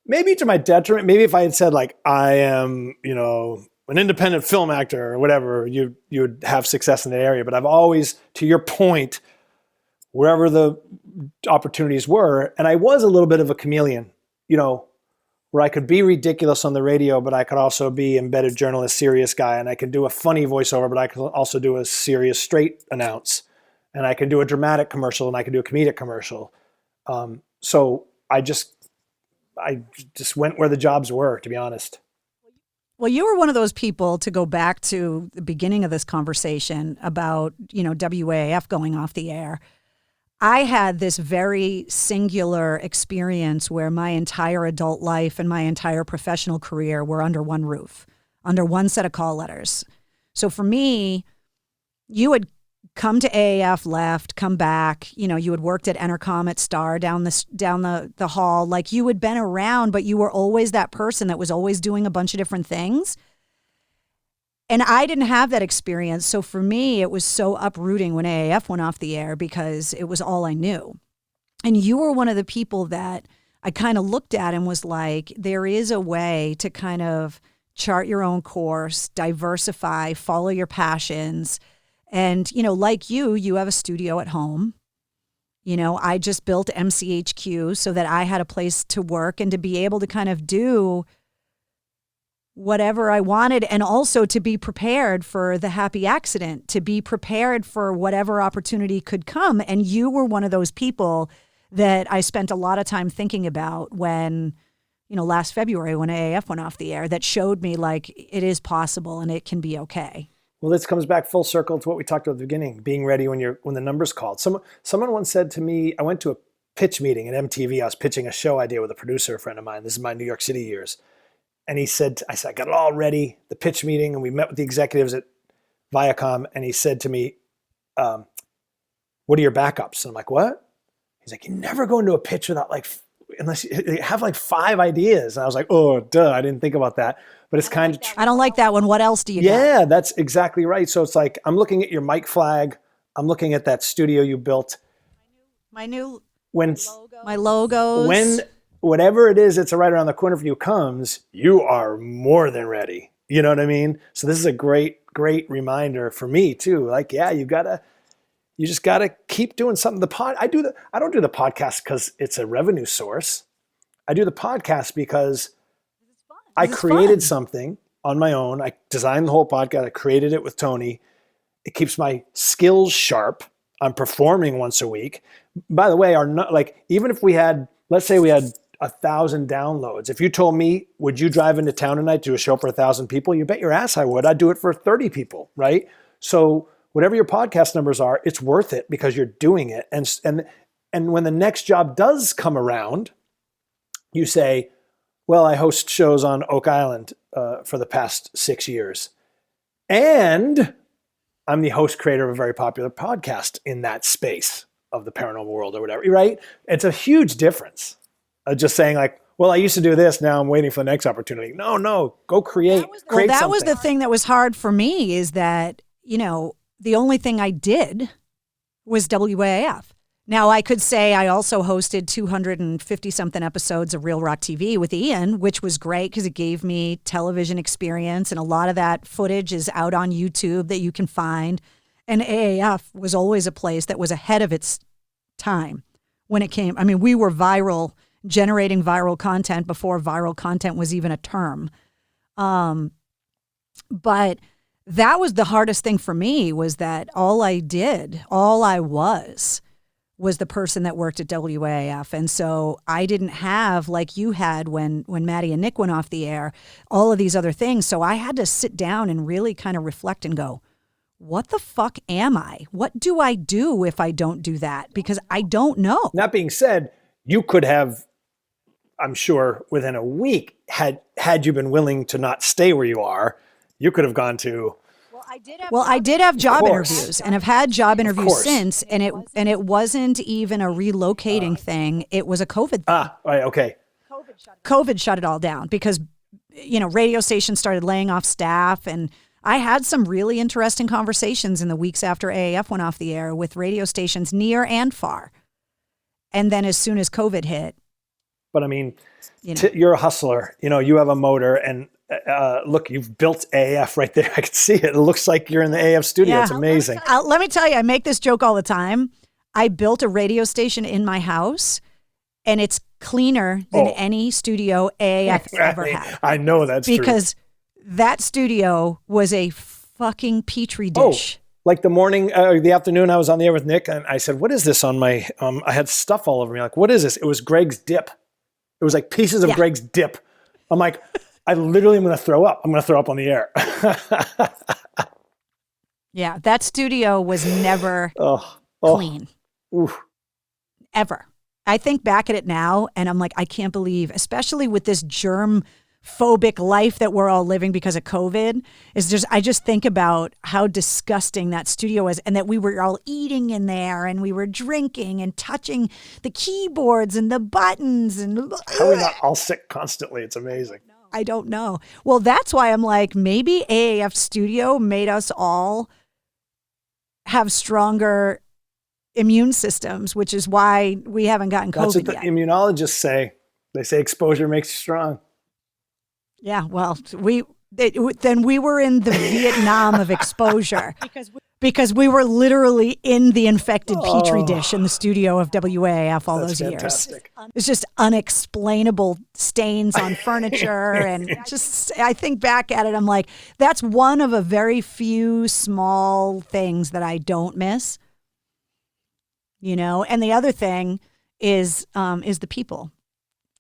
maybe to my detriment, maybe if I had said like, I am, an independent film actor or whatever, you would have success in that area. But I've always, to your point, wherever the opportunities were, and I was a little bit of a chameleon, where I could be ridiculous on the radio, but I could also be embedded journalist, serious guy, and I could do a funny voiceover, but I could also do a serious straight announce, and I could do a dramatic commercial, and I could do a comedic commercial. So I just went where the jobs were, to be honest. Well, you were one of those people, to go back to the beginning of this conversation about, WAAF going off the air. I had this very singular experience where my entire adult life and my entire professional career were under one roof, under one set of call letters. So for me, you had come to AAF, left, come back. You had worked at Entercom at Star down the hall. Like, you had been around, but you were always that person that was always doing a bunch of different things. And I didn't have that experience. So for me, it was so uprooting when AAF went off the air because it was all I knew. And you were one of the people that I kind of looked at and was like, there is a way to kind of chart your own course, diversify, follow your passions. And, like you have a studio at home. I just built MCHQ so that I had a place to work and to be able to kind of do whatever I wanted, and also to be prepared for the happy accident, to be prepared for whatever opportunity could come. And you were one of those people that I spent a lot of time thinking about when, last February when AAF went off the air, that showed me like it is possible and it can be okay. Well, this comes back full circle to what we talked about at the beginning, being ready when the number's called. Someone once said to me, I went to a pitch meeting at MTV. I was pitching a show idea with a producer, a friend of mine. This is my New York City years. And I said, I got it all ready, the pitch meeting, and we met with the executives at Viacom, and he said to me, what are your backups? And I'm like, what? He's like, you never go into a pitch without unless you have 5 ideas. And I was like, oh, duh, I didn't think about that. But it's kind of... I don't like that one. What else do you do? Yeah, that's exactly right. So it's like, I'm looking at your mic flag. I'm looking at that studio you built. My logos. When whatever it is that's right around the corner for you comes, you are more than ready. You know what I mean? So this is a great reminder for me too. Like, yeah, you just gotta keep doing something. I don't do the podcast because it's a revenue source. I do the podcast because I created something on my own. I designed the whole podcast. I created it with Tony. It keeps my skills sharp. I'm performing once a week. By the way, even if we had, let's say we had 1,000 downloads. If you told me, would you drive into town tonight to do a show for 1,000 people? You bet your ass I would. I'd do it for 30 people, right? So whatever your podcast numbers are, it's worth it because you're doing it. And when the next job does come around, you say, well, I host shows on Oak Island for the past 6 years. And I'm the host creator of a very popular podcast in that space of the paranormal world or whatever, right? It's a huge difference. Just saying well, I used to do this. Now I'm waiting for the next opportunity. No, go create. That was the thing that was hard for me is that, the only thing I did was WAAF. Now, I could say I also hosted 250-something episodes of Real Rock TV with Ian, which was great because it gave me television experience, and a lot of that footage is out on YouTube that you can find. And AAF was always a place that was ahead of its time when it came. I mean, we were viral, generating viral content before viral content was even a term. But that was the hardest thing for me, was that all I was the person that worked at WAAF. And so I didn't have, like you had when Matty and Nick went off the air, all of these other things. So I had to sit down and really kind of reflect and go, what the fuck am I? What do I do if I don't do that? Because I don't know. That being said, you could have, I'm sure, within a week, had you been willing to not stay where you are, you could have gone to... Well, I did have job interviews, and I've had job interviews since, and it wasn't even a relocating thing. It was a COVID thing. Right, okay. COVID shut it all down because, radio stations started laying off staff, and I had some really interesting conversations in the weeks after AAF went off the air with radio stations near and far. And then as soon as COVID hit. But I mean, you're a hustler. You have a motor, and look, you've built AF right there. I can see it. It looks like you're in the AF studio. Yeah. It's amazing. Let me tell you, I make this joke all the time. I built a radio station in my house, and it's cleaner than any studio AF ever had. I know that's true. Because that studio was a fucking petri dish. Like the afternoon I was on the air with Nick, and I said, what is this on my, I had stuff all over me. Like, what is this? It was Greg's dip. It was like pieces of Greg's dip. I'm like, I literally am going to throw up. I'm going to throw up on the air. Yeah, that studio was never clean. Oof. Ever. I think back at it now, and I'm like, I can't believe, especially with this germ-phobic life that we're all living because of COVID, I just think about how disgusting that studio is, and that we were all eating in there, and we were drinking and touching the keyboards and the buttons. And how are we not all sick constantly? It's amazing. I don't know. Well, that's why I'm like, maybe AAF Studio made us all have stronger immune systems, which is why we haven't gotten COVID That's what the yet. Immunologists say. They say exposure makes you strong. Yeah, well, then we were in the Vietnam of exposure because we were literally in the infected petri dish in the studio of WAAF all those fantastic. years. It's just unexplainable stains on furniture, and I think back at it, I'm like, that's one of a very few small things that I don't miss. And the other thing is the people.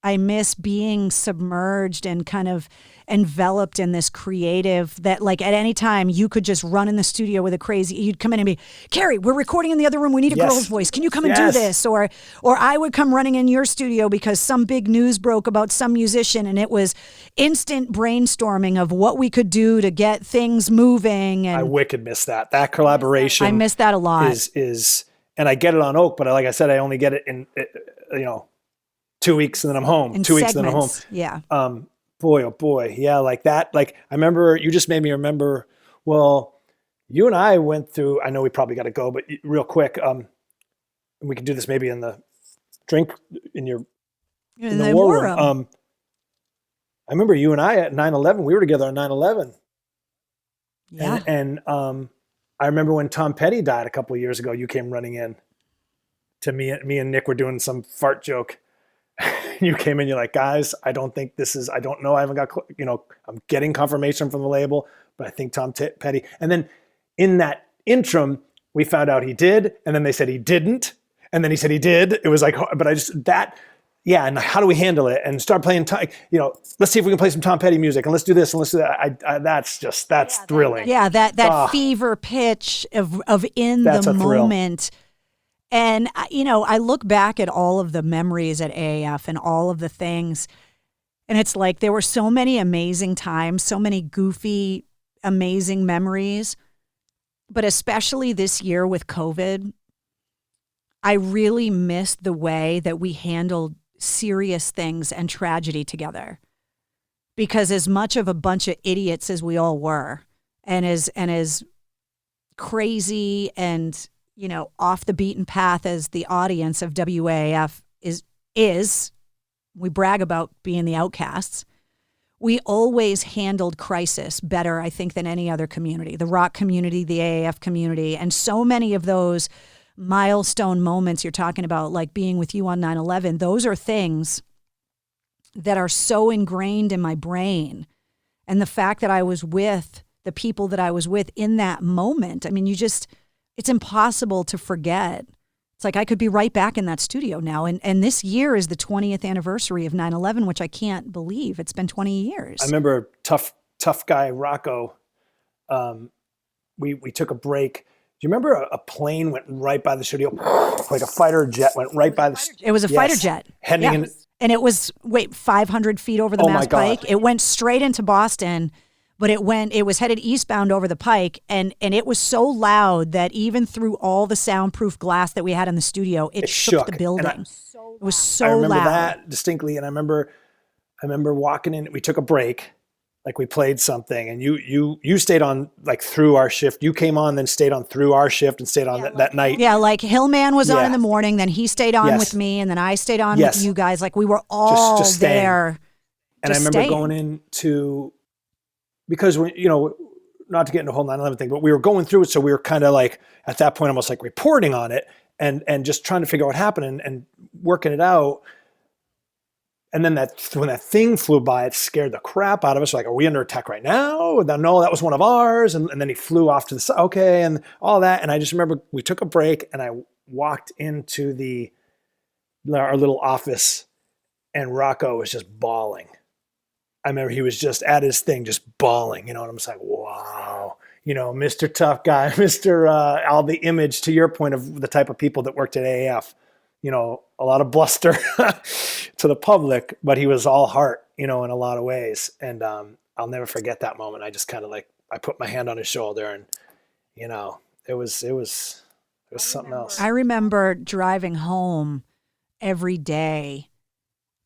I miss being submerged and kind of enveloped in this creative that, like, at any time you could just run in the studio with you'd come in and be, Carrie, we're recording in the other room. We need a girl's voice. Can you come and do this? Or I would come running in your studio because some big news broke about some musician, and it was instant brainstorming of what we could do to get things moving. And I wicked miss that. That collaboration. I miss that a lot. Is and I get it on Oak, but like I said, I only get it in 2 weeks and then I'm home. In 2 weeks and then I'm home. Yeah. Boy, oh boy. Yeah, like that. Like, I remember, you just made me remember, well, you and I went through, I know we probably got to go, but real quick, and we can do this maybe in the drink, in the war room. I remember you and I at 9/11, we were together on 9/11. Yeah. And I remember when Tom Petty died a couple of years ago, you came running in to me and Nick were doing some fart joke. You came in, you're like, guys, I don't know. I haven't got, I'm getting confirmation from the label, but I think Tom Petty. And then in that interim, we found out he did. And then they said he didn't. And then he said he did. It was like, but and how do we handle it? And start playing, let's see if we can play some Tom Petty music, and let's do this and let's do that. That's thrilling. Yeah, that fever pitch of in the moment. And, I look back at all of the memories at AAF and all of the things, and it's like there were so many amazing times, so many goofy, amazing memories. But especially this year with COVID, I really missed the way that we handled serious things and tragedy together. Because as much of a bunch of idiots as we all were, and as crazy and off the beaten path as the audience of WAAF is. We brag about being the outcasts. We always handled crisis better, I think, than any other community. The rock community, the AAF community, and so many of those milestone moments you're talking about, like being with you on 9/11, those are things that are so ingrained in my brain. And the fact that I was with the people that I was with in that moment, I mean, it's impossible to forget. It's like I could be right back in that studio now. And this year is the 20th anniversary of 9/11, which I can't believe. It's been 20 years. I remember tough guy Rocco. We took a break. Do you remember a plane went right by the studio? Like a fighter jet went right by the studio. It was a fighter jet. Heading in. And it was, 500 feet over the Mass Pike. It went straight into Boston. But it was headed eastbound over the Pike, and it was so loud that even through all the soundproof glass that we had in the studio, it shook the building. It was so loud. I remember that distinctly, and I remember walking in. We took a break, like we played something, and you stayed on like through our shift. You came on, then stayed on through our shift, and stayed on that night. Yeah, like Hillman was on in the morning, then he stayed on with me, and then I stayed on with you guys. Like we were all just there. And I remember going into. Because not to get into the whole 9/11 thing, but we were going through it, so we were kind of like at that point almost like reporting on it and just trying to figure out what happened and working it out. And then when that thing flew by, it scared the crap out of us. Like, are we under attack right now? No, that was one of ours. And then he flew off to the side. Okay, and all that. And I just remember we took a break, and I walked into our little office, and Rocco was just bawling. I remember he was just at his thing, just bawling, and I'm just like, wow, Mr. Tough Guy, Mr. All the image, to your point of the type of people that worked at AAF, a lot of bluster to the public, but he was all heart, in a lot of ways. And I'll never forget that moment. I just kind of I put my hand on his shoulder, and, it was something else. I remember driving home every day,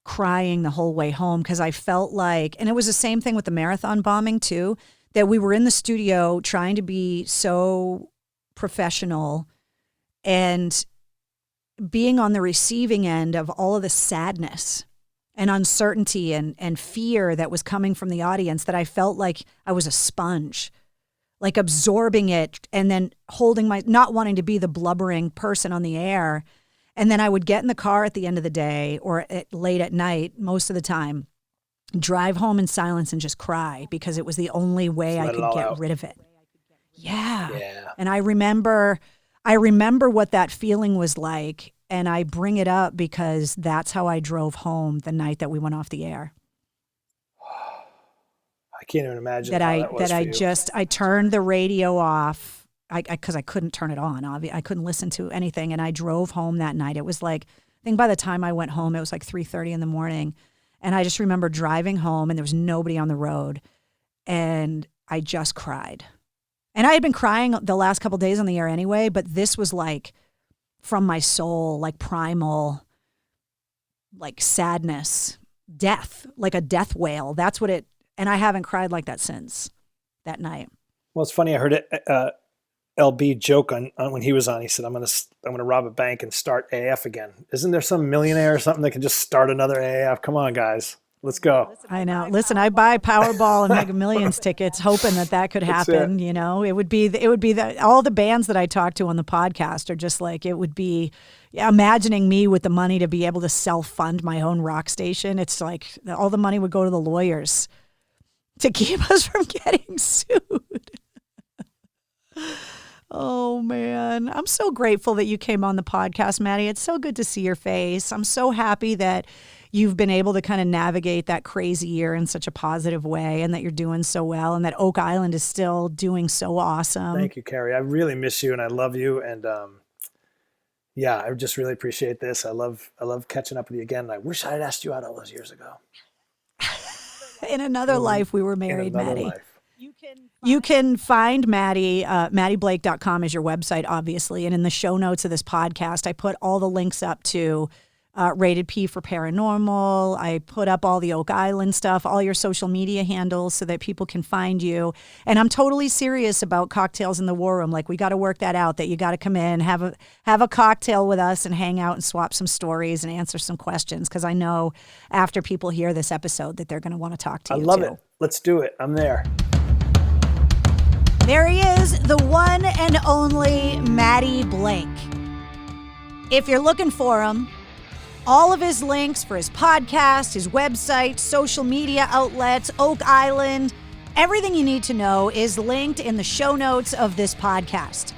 crying the whole way home, because I felt like, and it was the same thing with the marathon bombing too, that we were in the studio trying to be so professional and being on the receiving end of all of the sadness and uncertainty and fear that was coming from the audience, that I felt like I was a sponge, like absorbing it and then not wanting to be the blubbering person on the air. And then I would get in the car at the end of the day or late at night, most of the time, drive home in silence and just cry, because it was the only way I could get rid of it. Yeah. And I remember what that feeling was like, and I bring it up because that's how I drove home the night that we went off the air. I can't even imagine I turned the radio off. Because I couldn't turn it on. I couldn't listen to anything. And I drove home that night. It was like, I think by the time I went home, it was like 3:30 in the morning. And I just remember driving home, and there was nobody on the road. And I just cried. And I had been crying the last couple of days on the air anyway, but this was like from my soul, like primal, like sadness, death, like a death wail. That's what and I haven't cried like that since that night. Well, it's funny. I heard it. LB joke on when he was on. He said, "I'm gonna rob a bank and start AF again." Isn't there some millionaire or something that can just start another AF? Come on, guys, let's go. I know. Listen, I buy Powerball and Mega Millions tickets, hoping that could happen. It would be all the bands that I talk to on the podcast are just like, it would be imagining me with the money to be able to self-fund my own rock station. It's like all the money would go to the lawyers to keep us from getting sued. Oh, man. I'm so grateful that you came on the podcast, Matty. It's so good to see your face. I'm so happy that you've been able to kind of navigate that crazy year in such a positive way, and that you're doing so well, and that Oak Island is still doing so awesome. Thank you, Carrie. I really miss you, and I love you. And I just really appreciate this. I love catching up with you again. And I wish I had asked you out all those years ago. In another life, we were married, Matty. Life. You can find Matty, mattyblake.com is your website, obviously. And in the show notes of this podcast, I put all the links up to Rated P for Paranormal. I put up all the Oak Island stuff, all your social media handles so that people can find you. And I'm totally serious about Cocktails in the War Room. Like, we got to work that out, that you got to come in, have a cocktail with us and hang out and swap some stories and answer some questions, because I know after people hear this episode that they're going to want to talk to you. I love it. Let's do it. I'm there. There he is, the one and only Matty Blake. If you're looking for him, all of his links for his podcast, his website, social media outlets, Oak Island, everything you need to know is linked in the show notes of this podcast.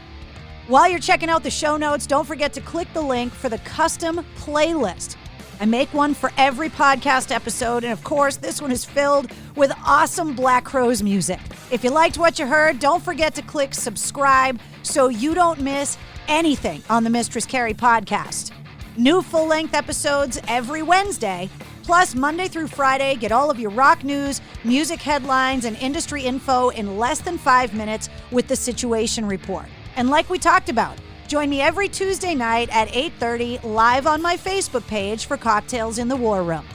While you're checking out the show notes, don't forget to click the link for the custom playlist. I make one for every podcast episode, and of course, this one is filled with awesome Black Crowes music. If you liked what you heard, don't forget to click subscribe so you don't miss anything on the Mistress Carrie podcast. New full-length episodes every Wednesday, plus Monday through Friday, get all of your rock news, music headlines, and industry info in less than 5 minutes with the Situation Report. And like we talked about, join me every Tuesday night at 8:30 live on my Facebook page for Cocktails in the War Room.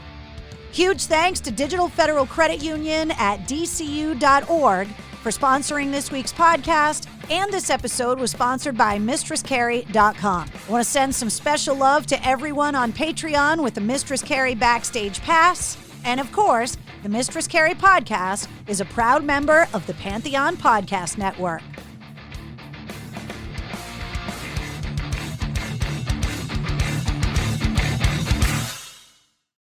Huge thanks to Digital Federal Credit Union at dcu.org for sponsoring this week's podcast, and this episode was sponsored by MistressCarrie.com. I want to send some special love to everyone on Patreon with the Mistress Carrie Backstage Pass. And of course, the Mistress Carrie Podcast is a proud member of the Pantheon Podcast Network.